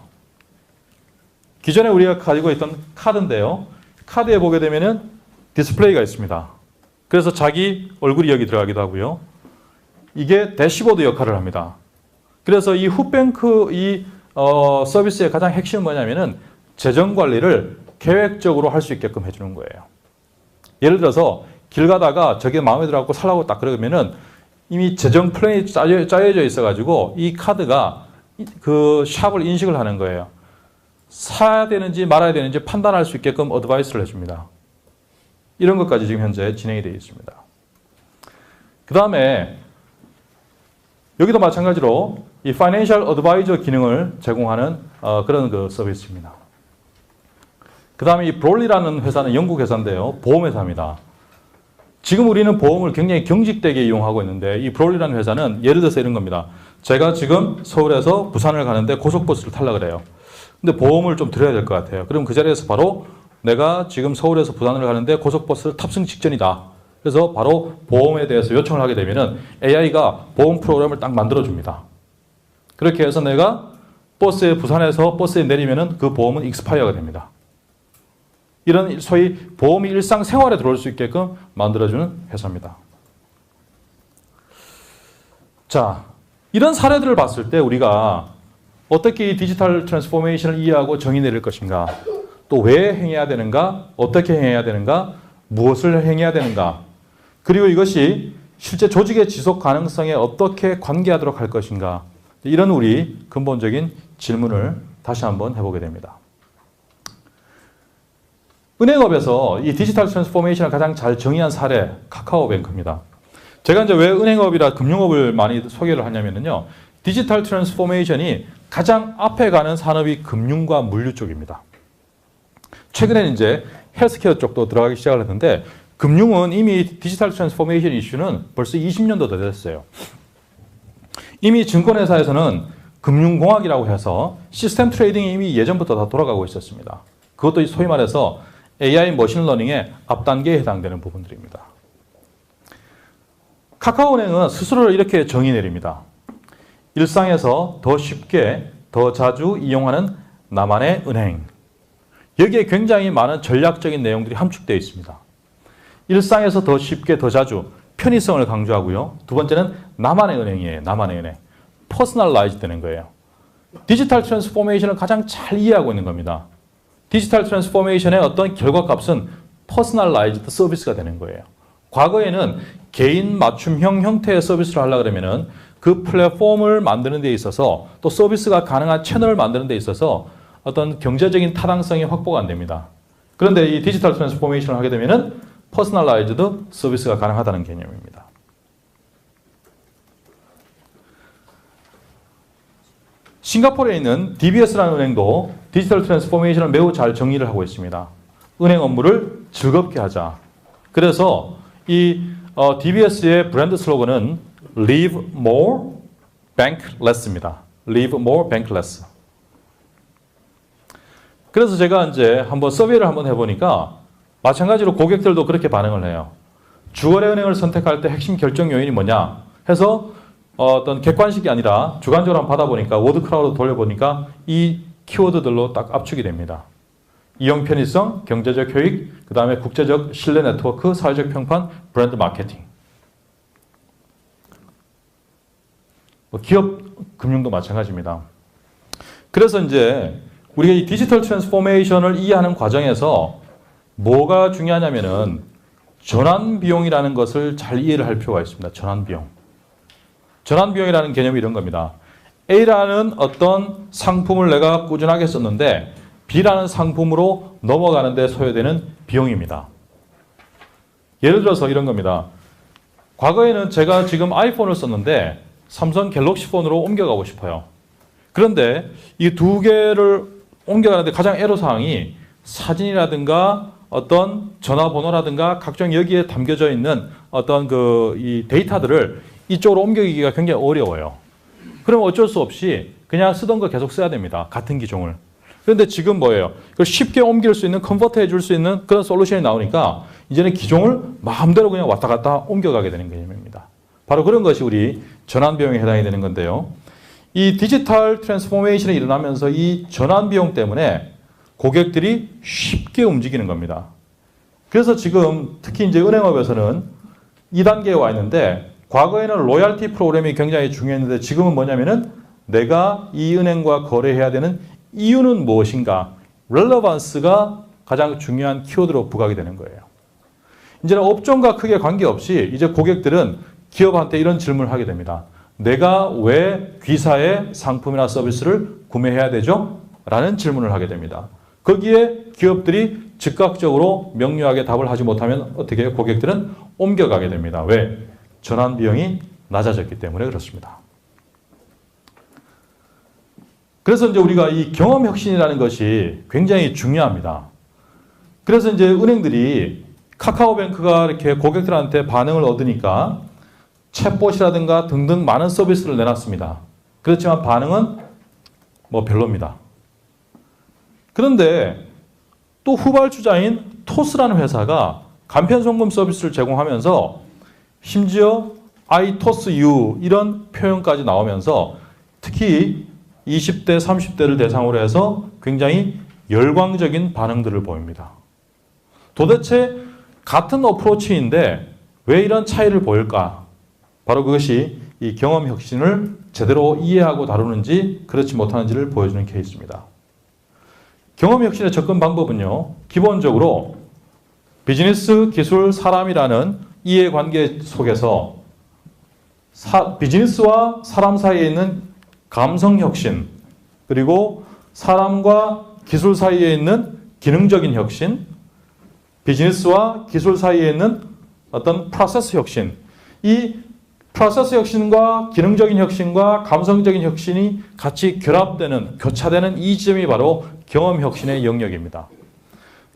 기존에 우리가 가지고 있던 카드인데요. 카드에 보게 되면은 디스플레이가 있습니다. 그래서 자기 얼굴이 여기 들어가기도 하고요. 이게 대시보드 역할을 합니다. 그래서 이 훗뱅크 서비스의 가장 핵심은 뭐냐면은 재정 관리를 계획적으로 할 수 있게끔 해주는 거예요. 예를 들어서 길 가다가 저게 마음에 들어갖고 살라고 딱 그러면은 이미 재정 플랜이 짜여져 있어가지고 이 카드가 그 샵을 인식을 하는 거예요. 사야 되는지 말아야 되는지 판단할 수 있게끔 어드바이스를 해줍니다. 이런 것까지 지금 현재 진행이 되어 있습니다. 그 다음에 여기도 마찬가지로 이 파이낸셜 어드바이저 기능을 제공하는 그런 그 서비스입니다. 그 다음에 이 브롤리라는 회사는 영국 회사인데요. 보험회사입니다. 지금 우리는 보험을 굉장히 경직되게 이용하고 있는데 이 브롤리라는 회사는 예를 들어서 이런 겁니다. 제가 지금 서울에서 부산을 가는데 고속버스를 타려고 그래요. 근데 보험을 좀 드려야 될 것 같아요. 그럼 그 자리에서 바로 내가 지금 서울에서 부산을 가는데 고속버스를 탑승 직전이다. 그래서 바로 보험에 대해서 요청을 하게 되면은 AI가 보험 프로그램을 딱 만들어줍니다. 그렇게 해서 내가 부산에서 버스에 내리면은 그 보험은 익스파이어가 됩니다. 이런 소위 보험이 일상생활에 들어올 수 있게끔 만들어주는 회사입니다. 자, 이런 사례들을 봤을 때 우리가 어떻게 이 디지털 트랜스포메이션을 이해하고 정의 내릴 것인가, 또 왜 행해야 되는가, 어떻게 행해야 되는가, 무엇을 행해야 되는가, 그리고 이것이 실제 조직의 지속 가능성에 어떻게 관계하도록 할 것인가, 이런 우리 근본적인 질문을 다시 한번 해보게 됩니다. 은행업에서 이 디지털 트랜스포메이션을 가장 잘 정의한 사례, 카카오뱅크입니다. 제가 이제 왜 은행업이라 금융업을 많이 소개를 하냐면요. 디지털 트랜스포메이션이 가장 앞에 가는 산업이 금융과 물류 쪽입니다. 최근에는 이제 헬스케어 쪽도 들어가기 시작을 했는데 금융은 이미 디지털 트랜스포메이션 이슈는 벌써 20년도 더 됐어요. 이미 증권회사에서는 금융공학이라고 해서 시스템 트레이딩이 이미 예전부터 다 돌아가고 있었습니다. 그것도 소위 말해서 AI 머신러닝의 앞단계에 해당되는 부분들입니다. 카카오은행은 스스로를 이렇게 정의 내립니다. 일상에서 더 쉽게, 더 자주 이용하는 나만의 은행. 여기에 굉장히 많은 전략적인 내용들이 함축되어 있습니다. 일상에서 더 쉽게, 더 자주 편의성을 강조하고요. 두 번째는 나만의 은행이에요. 나만의 은행. 퍼스널라이즈 되는 거예요. 디지털 트랜스포메이션을 가장 잘 이해하고 있는 겁니다. 디지털 트랜스포메이션의 어떤 결과값은 퍼스널라이즈드 서비스가 되는 거예요. 과거에는 개인 맞춤형 형태의 서비스를 하려고 그러면은 그 플랫폼을 만드는 데 있어서 또 서비스가 가능한 채널을 만드는 데 있어서 어떤 경제적인 타당성이 확보가 안 됩니다. 그런데 이 디지털 트랜스포메이션을 하게 되면은 퍼스널라이즈드 서비스가 가능하다는 개념입니다. 싱가포르에 있는 DBS라는 은행도 디지털 트랜스포메이션을 매우 잘 정리를 하고 있습니다. 은행 업무를 즐겁게 하자. 그래서 이 DBS의 브랜드 슬로건은 Live More, Bank Less입니다. Live More, Bank Less. 그래서 제가 이제 한번 서비를 한번 해보니까 마찬가지로 고객들도 그렇게 반응을 해요. 주거래 은행을 선택할 때 핵심 결정 요인이 뭐냐 해서 어떤 객관식이 아니라 주관적으로 한번 받아보니까 워드 크라우드 돌려보니까 이 키워드들로 딱 압축이 됩니다. 이용 편의성, 경제적 효익, 그 다음에 국제적 신뢰 네트워크, 사회적 평판, 브랜드 마케팅. 기업 금융도 마찬가지입니다. 그래서 이제 우리가 이 디지털 트랜스포메이션을 이해하는 과정에서 뭐가 중요하냐면은 전환 비용이라는 것을 잘 이해를 할 필요가 있습니다. 전환 비용. 전환 비용이라는 개념이 이런 겁니다. A라는 어떤 상품을 내가 꾸준하게 썼는데 B라는 상품으로 넘어가는 데 소요되는 비용입니다. 예를 들어서 이런 겁니다. 과거에는 제가 지금 아이폰을 썼는데 삼성 갤럭시 폰으로 옮겨가고 싶어요. 그런데 이 두 개를 옮겨가는데 가장 애로사항이 사진이라든가 어떤 전화번호라든가 각종 여기에 담겨져 있는 어떤 이 데이터들을 이쪽으로 옮기기가 굉장히 어려워요. 그럼 어쩔 수 없이 그냥 쓰던 거 계속 써야 됩니다. 같은 기종을. 그런데 지금 뭐예요? 그걸 쉽게 옮길 수 있는, 컨버터 해줄 수 있는 그런 솔루션이 나오니까 이제는 기종을 마음대로 그냥 왔다 갔다 옮겨가게 되는 개념입니다. 바로 그런 것이 우리 전환 비용에 해당이 되는 건데요. 이 디지털 트랜스포메이션이 일어나면서 이 전환 비용 때문에 고객들이 쉽게 움직이는 겁니다. 그래서 지금 특히 이제 은행업에서는 2단계에 와 있는데 과거에는 로열티 프로그램이 굉장히 중요했는데 지금은 뭐냐면은 내가 이 은행과 거래해야 되는 이유는 무엇인가? 렐러번스가 가장 중요한 키워드로 부각이 되는 거예요. 이제는 업종과 크게 관계없이 이제 고객들은 기업한테 이런 질문을 하게 됩니다. 내가 왜 B사의 상품이나 서비스를 구매해야 되죠? 라는 질문을 하게 됩니다. 거기에 기업들이 즉각적으로 명료하게 답을 하지 못하면 어떻게 해요? 고객들은 옮겨가게 됩니다. 왜? 전환 비용이 낮아졌기 때문에 그렇습니다. 그래서 이제 우리가 이 경험 혁신이라는 것이 굉장히 중요합니다. 그래서 이제 은행들이 카카오뱅크가 이렇게 고객들한테 반응을 얻으니까 챗봇이라든가 등등 많은 서비스를 내놨습니다. 그렇지만 반응은 뭐 별로입니다. 그런데 또 후발주자인 토스라는 회사가 간편송금 서비스를 제공하면서 심지어 I toss you 이런 표현까지 나오면서 특히 20대, 30대를 대상으로 해서 굉장히 열광적인 반응들을 보입니다. 도대체 같은 어프로치인데 왜 이런 차이를 보일까? 바로 그것이 이 경험 혁신을 제대로 이해하고 다루는지 그렇지 못하는지를 보여주는 케이스입니다. 경험 혁신의 접근 방법은요. 기본적으로 비즈니스, 기술, 사람이라는 이해관계 속에서 비즈니스와 사람 사이에 있는 감성 혁신, 그리고 사람과 기술 사이에 있는 기능적인 혁신, 비즈니스와 기술 사이에 있는 어떤 프로세스 혁신, 이 프로세스 혁신과 기능적인 혁신과 감성적인 혁신이 같이 결합되는, 교차되는 이 지점이 바로 경험 혁신의 영역입니다.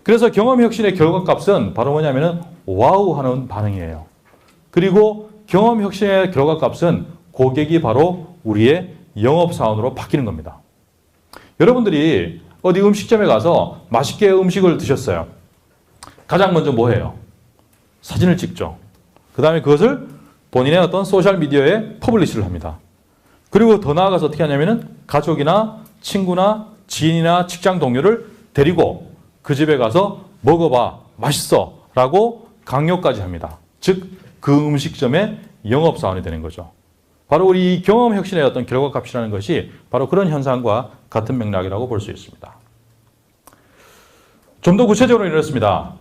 그래서 경험 혁신의 결과값은 바로 뭐냐면은 와우 하는 반응이에요. 그리고 경험 혁신의 결과값은 고객이 바로 우리의 영업사원으로 바뀌는 겁니다. 여러분들이 어디 음식점에 가서 맛있게 음식을 드셨어요. 가장 먼저 뭐 해요? 사진을 찍죠. 그 다음에 그것을 본인의 어떤 소셜미디어에 퍼블리시를 합니다. 그리고 더 나아가서 어떻게 하냐면은 가족이나 친구나 지인이나 직장 동료를 데리고 그 집에 가서 먹어봐, 맛있어 라고 강요까지 합니다. 즉, 그 음식점의 영업사원이 되는 거죠. 바로 우리 이 경험 혁신의 어떤 결과값이라는 것이 바로 그런 현상과 같은 맥락이라고 볼 수 있습니다. 좀 더 구체적으로 이렇습니다.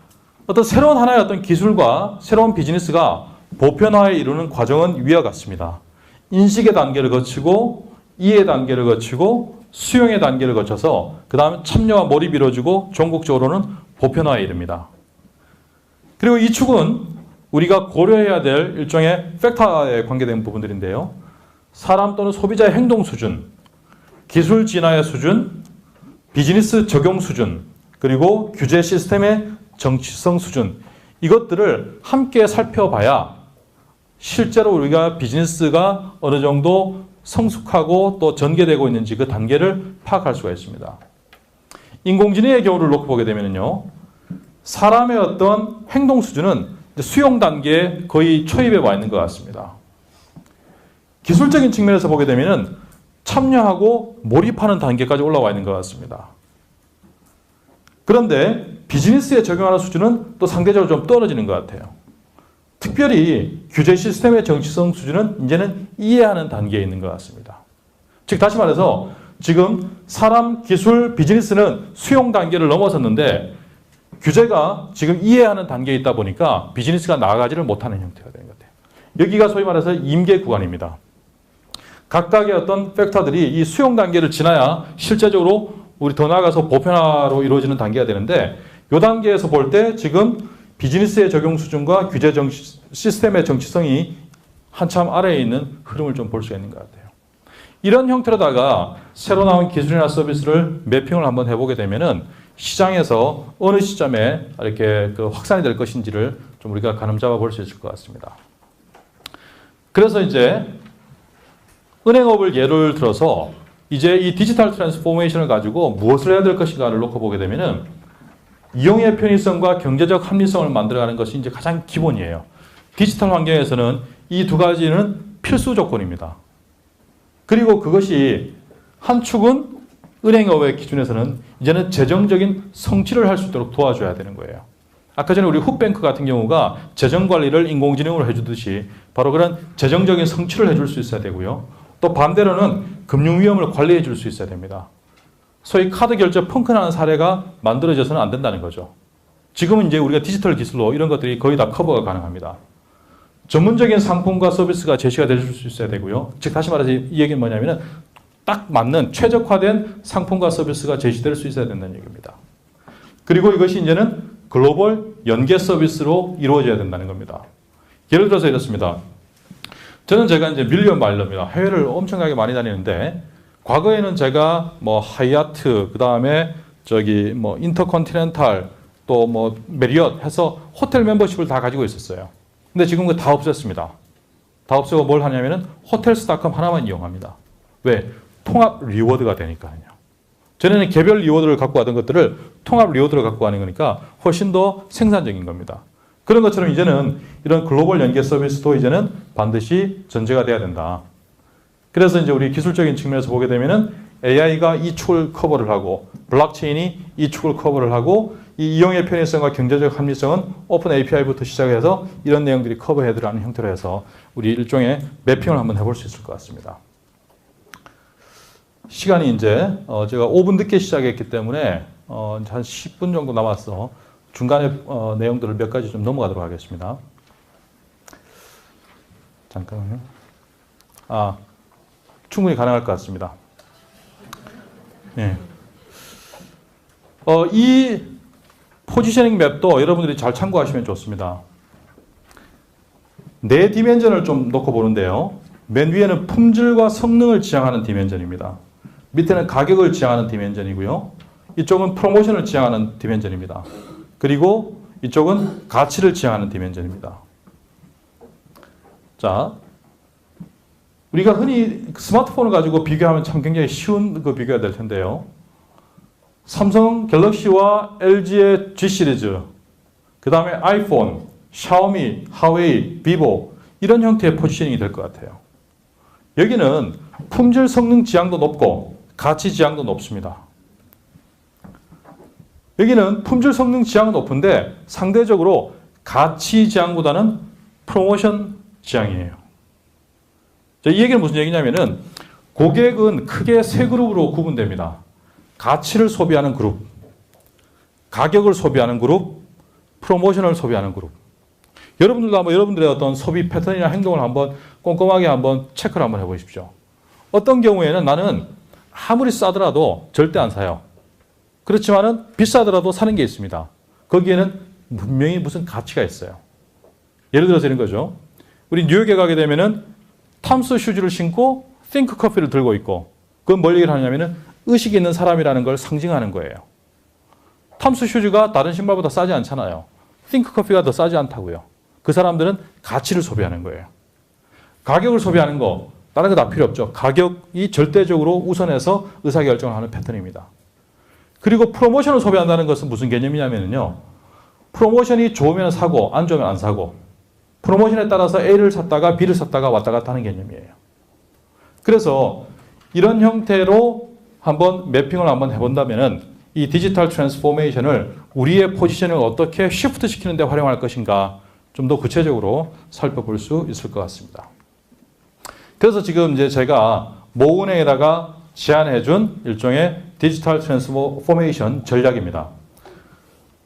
어떤 새로운 하나의 어떤 기술과 새로운 비즈니스가 보편화에 이루는 과정은 위와 같습니다. 인식의 단계를 거치고 이해 단계를 거치고 수용의 단계를 거쳐서 그 다음에 참여와 몰입이 이루어지고 전국적으로는 보편화에 이릅니다. 그리고 이 축은 우리가 고려해야 될 일종의 팩터에 관계된 부분들인데요. 사람 또는 소비자의 행동 수준, 기술 진화의 수준, 비즈니스 적용 수준, 그리고 규제 시스템의 정치성 수준, 이것들을 함께 살펴봐야 실제로 우리가 비즈니스가 어느 정도 성숙하고 또 전개되고 있는지 그 단계를 파악할 수가 있습니다. 인공지능의 경우를 놓고 보게 되면요. 사람의 어떤 행동 수준은 수용 단계에 거의 초입에 와 있는 것 같습니다. 기술적인 측면에서 보게 되면 참여하고 몰입하는 단계까지 올라와 있는 것 같습니다. 그런데 비즈니스에 적용하는 수준은 또 상대적으로 좀 떨어지는 것 같아요. 특별히 규제 시스템의 정치성 수준은 이제는 이해하는 단계에 있는 것 같습니다. 즉 다시 말해서 지금 사람, 기술, 비즈니스는 수용 단계를 넘어섰는데 규제가 지금 이해하는 단계에 있다 보니까 비즈니스가 나아가지를 못하는 형태가 되는 것 같아요. 여기가 소위 말해서 임계 구간입니다. 각각의 어떤 팩터들이 이 수용 단계를 지나야 실제적으로 우리 더 나아가서 보편화로 이루어지는 단계가 되는데 이 단계에서 볼 때 지금 비즈니스의 적용 수준과 규제 시스템의 정치성이 한참 아래에 있는 흐름을 좀 볼 수 있는 것 같아요. 이런 형태로다가 새로 나온 기술이나 서비스를 매핑을 한번 해보게 되면은 시장에서 어느 시점에 이렇게 확산이 될 것인지를 좀 우리가 가늠 잡아 볼 수 있을 것 같습니다. 그래서 이제 은행업을 예를 들어서 이제 이 디지털 트랜스포메이션을 가지고 무엇을 해야 될 것인가를 놓고 보게 되면은 이용의 편의성과 경제적 합리성을 만들어가는 것이 이제 가장 기본이에요. 디지털 환경에서는 이 두 가지는 필수 조건입니다. 그리고 그것이 한 축은 은행업의 기준에서는 이제는 재정적인 성취를 할 수 있도록 도와줘야 되는 거예요. 아까 전에 우리 훅뱅크 같은 경우가 재정 관리를 인공지능으로 해주듯이 바로 그런 재정적인 성취를 해줄 수 있어야 되고요. 또 반대로는 금융 위험을 관리해 줄 수 있어야 됩니다. 소위 카드 결제 펑크나는 사례가 만들어져서는 안 된다는 거죠. 지금은 이제 우리가 디지털 기술로 이런 것들이 거의 다 커버가 가능합니다. 전문적인 상품과 서비스가 제시가 될 수 있어야 되고요. 즉 다시 말해서 이 얘기는 뭐냐면은 딱 맞는 최적화된 상품과 서비스가 제시될 수 있어야 된다는 얘기입니다. 그리고 이것이 이제는 글로벌 연계 서비스로 이루어져야 된다는 겁니다. 예를 들어서 이렇습니다. 제가 이제 밀리언 마일러입니다. 해외를 엄청나게 많이 다니는데 과거에는 제가 뭐 하이아트, 그 다음에 뭐 인터컨티넨탈, 또 뭐 메리엇 해서 호텔 멤버십을 다 가지고 있었어요. 근데 지금 그거 다 없앴습니다. 다 없애고 뭘 하냐면은 호텔스닷컴 하나만 이용합니다. 왜? 통합 리워드가 되니까요. 전에는 개별 리워드를 갖고 가던 것들을 통합 리워드를 갖고 가는 거니까 훨씬 더 생산적인 겁니다. 그런 것처럼 이제는 이런 글로벌 연계 서비스도 이제는 반드시 전제가 돼야 된다. 그래서 이제 우리 기술적인 측면에서 보게 되면은 AI가 이 축을 커버를 하고 블록체인이 이 축을 커버를 하고 이 이용의 편의성과 경제적 합리성은 오픈 API부터 시작해서 이런 내용들이 커버해야 되는 형태로 해서 우리 일종의 매핑을 한번 해볼 수 있을 것 같습니다. 시간이 이제 제가 5분 늦게 시작했기 때문에 한 10분 정도 남았어 중간에 내용들을 몇 가지 좀 넘어가도록 하겠습니다. 잠깐만요. 충분히 가능할 것 같습니다. 예. 이 포지셔닝 맵도 여러분들이 잘 참고하시면 좋습니다. 네 디멘전을 좀 놓고 보는데요. 맨 위에는 품질과 성능을 지향하는 디멘전입니다. 밑에는 가격을 지향하는 디멘전이고요. 이쪽은 프로모션을 지향하는 디멘전입니다. 그리고 이쪽은 가치를 지향하는 디멘전입니다. 자, 우리가 흔히 스마트폰을 가지고 비교하면 참 굉장히 쉬운 그 비교가 될 텐데요. 삼성 갤럭시와 LG의 G 시리즈, 그 다음에 아이폰, 샤오미, 하웨이, 비보 이런 형태의 포지셔닝이 될 것 같아요. 여기는 품질 성능 지향도 높고 가치 지향도 높습니다. 여기는 품질 성능 지향은 높은데 상대적으로 가치 지향보다는 프로모션 지향이에요. 이 얘기는 무슨 얘기냐면은 고객은 크게 세 그룹으로 구분됩니다. 가치를 소비하는 그룹, 가격을 소비하는 그룹, 프로모션을 소비하는 그룹. 여러분들도 한번 여러분들의 어떤 소비 패턴이나 행동을 한번 꼼꼼하게 한번 체크를 한번 해보십시오. 어떤 경우에는 나는 아무리 싸더라도 절대 안 사요. 그렇지만은 비싸더라도 사는 게 있습니다. 거기에는 분명히 무슨 가치가 있어요. 예를 들어서 이런 거죠. 우리 뉴욕에 가게 되면은 탐스 슈즈를 신고 띵크 커피를 들고 있고 그건 뭘 얘기를 하냐면은 의식이 있는 사람이라는 걸 상징하는 거예요. 탐스 슈즈가 다른 신발보다 싸지 않잖아요. 띵크 커피가 더 싸지 않다고요. 그 사람들은 가치를 소비하는 거예요. 가격을 소비하는 거 다른 거 다 필요 없죠. 가격이 절대적으로 우선해서 의사결정을 하는 패턴입니다. 그리고 프로모션을 소비한다는 것은 무슨 개념이냐면요. 프로모션이 좋으면 사고 안 좋으면 안 사고 프로모션에 따라서 A를 샀다가 B를 샀다가 왔다 갔다 하는 개념이에요. 그래서 이런 형태로 한번 매핑을 한번 해본다면은 이 디지털 트랜스포메이션을 우리의 포지션을 어떻게 시프트 시키는 데 활용할 것인가 좀 더 구체적으로 살펴볼 수 있을 것 같습니다. 그래서 지금 이제 제가 모은행에다가 제안해 준 일종의 디지털 트랜스포메이션 전략입니다.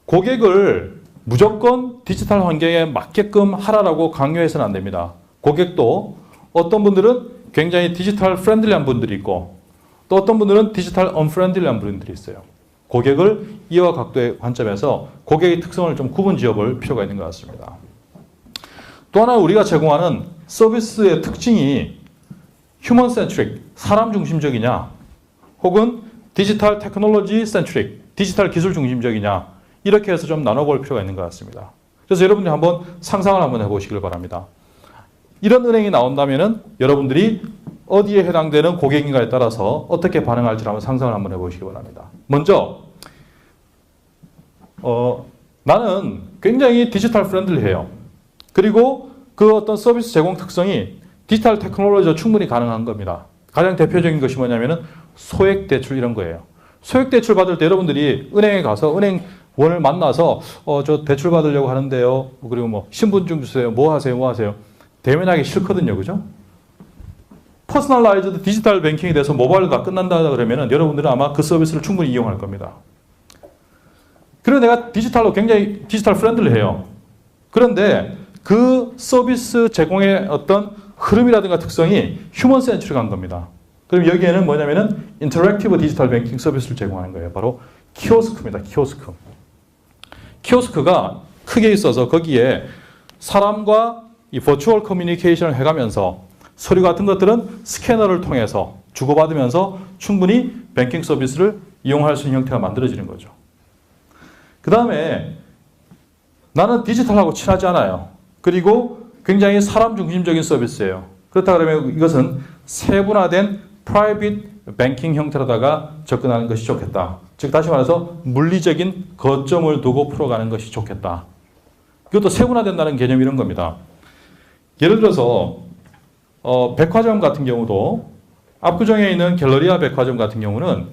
고객을 무조건 디지털 환경에 맞게끔 하라라고 강요해서는 안 됩니다. 고객도 어떤 분들은 굉장히 디지털 프렌들리한 분들이 있고 또 어떤 분들은 디지털 언프렌들리한 분들이 있어요. 고객을 이와 각도의 관점에서 고객의 특성을 좀 구분 지어볼 필요가 있는 것 같습니다. 또 하나 우리가 제공하는 서비스의 특징이 휴먼 센트릭, 사람 중심적이냐, 혹은 디지털 테크놀로지 센트릭, 디지털 기술 중심적이냐, 이렇게 해서 좀 나눠볼 필요가 있는 것 같습니다. 그래서 여러분들이 한번 상상을 한번 해보시길 바랍니다. 이런 은행이 나온다면은 여러분들이 어디에 해당되는 고객인가에 따라서 어떻게 반응할지 한번 상상을 한번 해보시기 바랍니다. 먼저 나는 굉장히 디지털 프렌들리해요. 그리고 그 어떤 서비스 제공 특성이 디지털 테크놀로지가 충분히 가능한 겁니다. 가장 대표적인 것이 뭐냐면은 소액 대출 이런 거예요. 소액 대출 받을 때 여러분들이 은행에 가서 은행원을 만나서 저 대출 받으려고 하는데요. 그리고 뭐 신분증 주세요. 뭐 하세요. 대면하기 싫거든요. 그죠? 퍼스널라이즈드 디지털 뱅킹이 돼서 모바일로 다 끝난다 그러면은 여러분들은 아마 그 서비스를 충분히 이용할 겁니다. 그래서 내가 디지털로 굉장히 디지털 프렌들리해요. 그런데 그 서비스 제공의 어떤 흐름이라든가 특성이 휴먼 센트릭한 겁니다. 그럼 여기에는 뭐냐면은 인터랙티브 디지털 뱅킹 서비스를 제공하는 거예요. 바로 키오스크입니다. 키오스크. 키오스크가 크게 있어서 거기에 사람과 이 버추얼 커뮤니케이션을 해가면서 서류 같은 것들은 스캐너를 통해서 주고받으면서 충분히 뱅킹 서비스를 이용할 수 있는 형태가 만들어지는 거죠. 그 다음에 나는 디지털하고 친하지 않아요. 그리고 굉장히 사람 중심적인 서비스예요. 그렇다 그러면 이것은 세분화된 프라이빗 뱅킹 형태로다가 접근하는 것이 좋겠다. 즉 다시 말해서 물리적인 거점을 두고 풀어가는 것이 좋겠다. 이것도 세분화된다는 개념이 이런 겁니다. 예를 들어서 백화점 같은 경우도 압구정에 있는 갤러리아 백화점 같은 경우는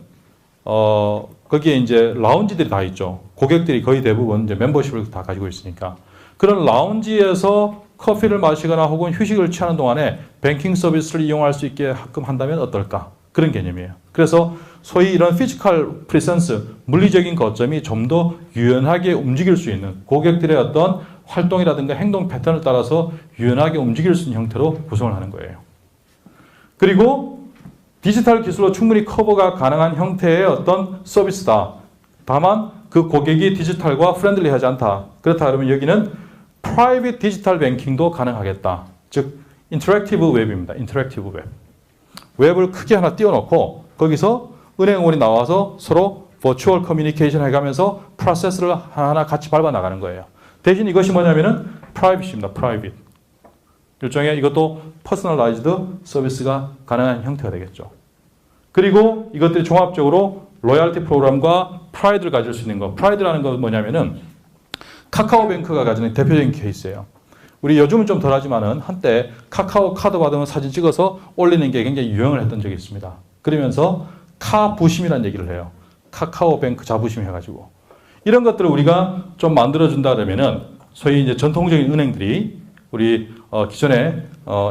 거기에 이제 라운지들이 다 있죠. 고객들이 거의 대부분 이제 멤버십을 다 가지고 있으니까 그런 라운지에서 커피를 마시거나 혹은 휴식을 취하는 동안에 뱅킹 서비스를 이용할 수 있게 하끔 한다면 어떨까? 그런 개념이에요. 그래서 소위 이런 피지컬 프리센스, 물리적인 거점이 좀 더 유연하게 움직일 수 있는 고객들의 어떤 활동이라든가 행동 패턴을 따라서 유연하게 움직일 수 있는 형태로 구성을 하는 거예요. 그리고 디지털 기술로 충분히 커버가 가능한 형태의 어떤 서비스다. 다만 그 고객이 디지털과 프렌들리하지 않다. 그렇다 그러면 여기는 프라이빗 디지털 뱅킹도 가능하겠다. 즉 인터랙티브 웹입니다. 인터랙티브 웹. 웹을 크게 하나 띄워놓고 거기서 은행원이 나와서 서로 버추얼 커뮤니케이션 해가면서 프로세스를 하나하나 같이 밟아 나가는 거예요. 대신 이것이 뭐냐면은 프라이빗입니다. 프라이빗. 일종의 이것도 퍼스널라이즈드 서비스가 가능한 형태가 되겠죠. 그리고 이것들이 종합적으로 로열티 프로그램과 프라이드를 가질 수 있는 거. 프라이드라는 건 뭐냐면은 카카오뱅크가 가지는 대표적인 케이스예요. 우리 요즘은 좀 덜하지만은 한때 카카오 카드 받으면 사진 찍어서 올리는 게 굉장히 유행을 했던 적이 있습니다. 그러면서 카부심이라는 얘기를 해요. 카카오뱅크 자부심 해가지고. 이런 것들을 우리가 좀 만들어준다 그러면은 소위 이제 전통적인 은행들이 우리 기존의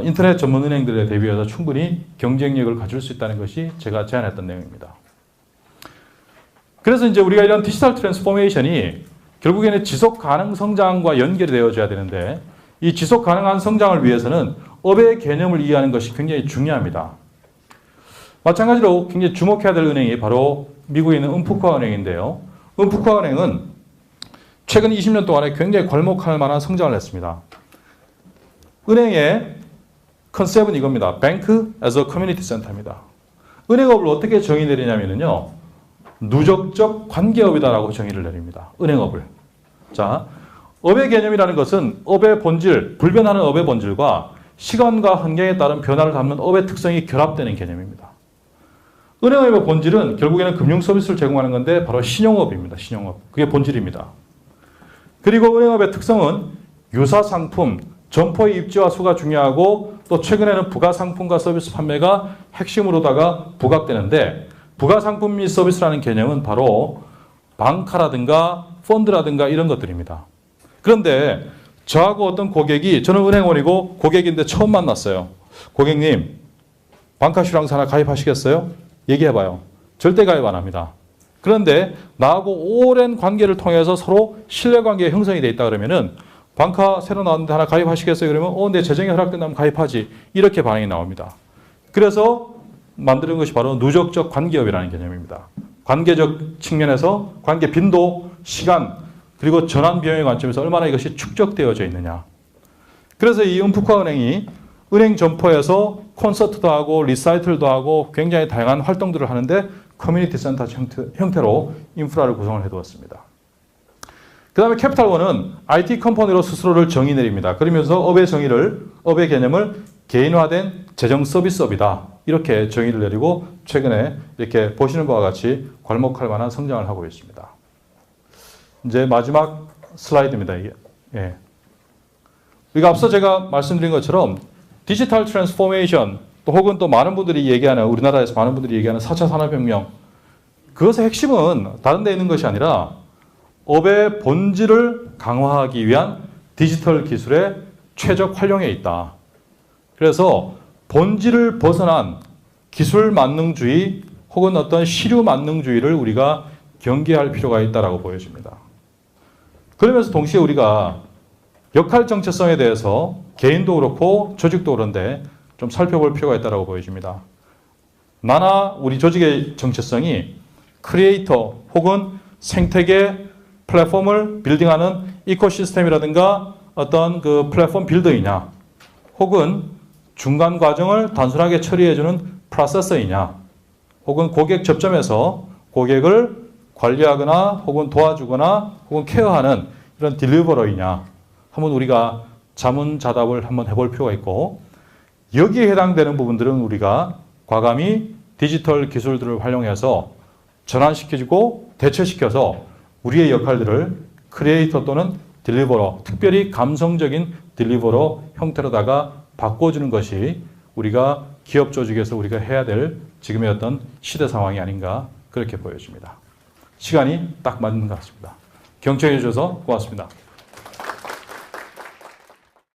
인터넷 전문 은행들에 대비해서 충분히 경쟁력을 가질 수 있다는 것이 제가 제안했던 내용입니다. 그래서 이제 우리가 이런 디지털 트랜스포메이션이 결국에는 지속 가능 성장과 연결이 되어져야 되는데 이 지속 가능한 성장을 위해서는 업의 개념을 이해하는 것이 굉장히 중요합니다. 마찬가지로 굉장히 주목해야 될 은행이 바로 미국에 있는 은프쿠아 은행인데요. 은프쿠아 은행은 최근 20년 동안에 굉장히 괄목할 만한 성장을 했습니다. 은행의 컨셉은 이겁니다. Bank as a Community Center입니다. 은행업을 어떻게 정의 내리냐면요. 누적적 관계업이다라고 정의를 내립니다. 은행업을. 자, 업의 개념이라는 것은 업의 본질, 불변하는 업의 본질과 시간과 환경에 따른 변화를 담는 업의 특성이 결합되는 개념입니다. 은행업의 본질은 결국에는 금융 서비스를 제공하는 건데 바로 신용업입니다. 신용업. 그게 본질입니다. 그리고 은행업의 특성은 유사 상품, 점포의 입지와 수가 중요하고 또 최근에는 부가 상품과 서비스 판매가 핵심으로다가 부각되는데 부가 상품 및 서비스라는 개념은 바로 방카라든가 펀드라든가 이런 것들입니다. 그런데 저하고 어떤 고객이 저는 은행원이고 고객인데 처음 만났어요. 고객님 방카슈랑스 하나 가입하시겠어요? 얘기해봐요. 절대 가입 안 합니다. 그런데 나하고 오랜 관계를 통해서 서로 신뢰관계가 형성이 돼 있다 그러면은 방카 새로 나왔는데 하나 가입하시겠어요? 그러면 내 재정이 허락된다면 가입하지. 이렇게 반응이 나옵니다. 그래서 만드는 것이 바로 누적적 관계업이라는 개념입니다. 관계적 측면에서 관계 빈도, 시간, 그리고 전환 비용의 관점에서 얼마나 이것이 축적되어져 있느냐. 그래서 이 은프과은행이 은행 점포에서 콘서트도 하고 리사이틀도 하고 굉장히 다양한 활동들을 하는데 커뮤니티 센터 형태로 인프라를 구성을 해두었습니다. 그 다음에 캐피탈원은 IT 컴퍼니로 스스로를 정의 내립니다. 그러면서 업의 개념을 개인화된 재정 서비스업이다. 이렇게 정의를 내리고 최근에 이렇게 보시는 바와 같이 괄목할 만한 성장을 하고 있습니다. 이제 마지막 슬라이드입니다. 이게. 예. 우리가 앞서 제가 말씀드린 것처럼 디지털 트랜스포메이션 또 혹은 또 많은 분들이 얘기하는 우리나라에서 많은 분들이 얘기하는 4차 산업혁명 그것의 핵심은 다른 데 있는 것이 아니라 업의 본질을 강화하기 위한 디지털 기술의 최적 활용에 있다. 그래서 본질을 벗어난 기술 만능주의 혹은 어떤 시류 만능주의를 우리가 경계할 필요가 있다고 보여집니다. 그러면서 동시에 우리가 역할 정체성에 대해서 개인도 그렇고 조직도 그런데 좀 살펴볼 필요가 있다고 보여집니다. 나나 우리 조직의 정체성이 크리에이터 혹은 생태계 플랫폼을 빌딩하는 이코시스템이라든가 어떤 그 플랫폼 빌더이냐 혹은 중간 과정을 단순하게 처리해주는 프로세서이냐 혹은 고객 접점에서 고객을 관리하거나 혹은 도와주거나 혹은 케어하는 이런 딜리버러이냐 한번 우리가 자문자답을 한번 해볼 필요가 있고 여기에 해당되는 부분들은 우리가 과감히 디지털 기술들을 활용해서 전환시켜주고 대체시켜서 우리의 역할들을 크리에이터 또는 딜리버러, 특별히 감성적인 딜리버러 형태로다가 바꿔주는 것이 우리가 기업 조직에서 우리가 해야 될 지금의 어떤 시대 상황이 아닌가 그렇게 보여집니다. 시간이 딱 맞는 것 같습니다. 경청해 주셔서 고맙습니다.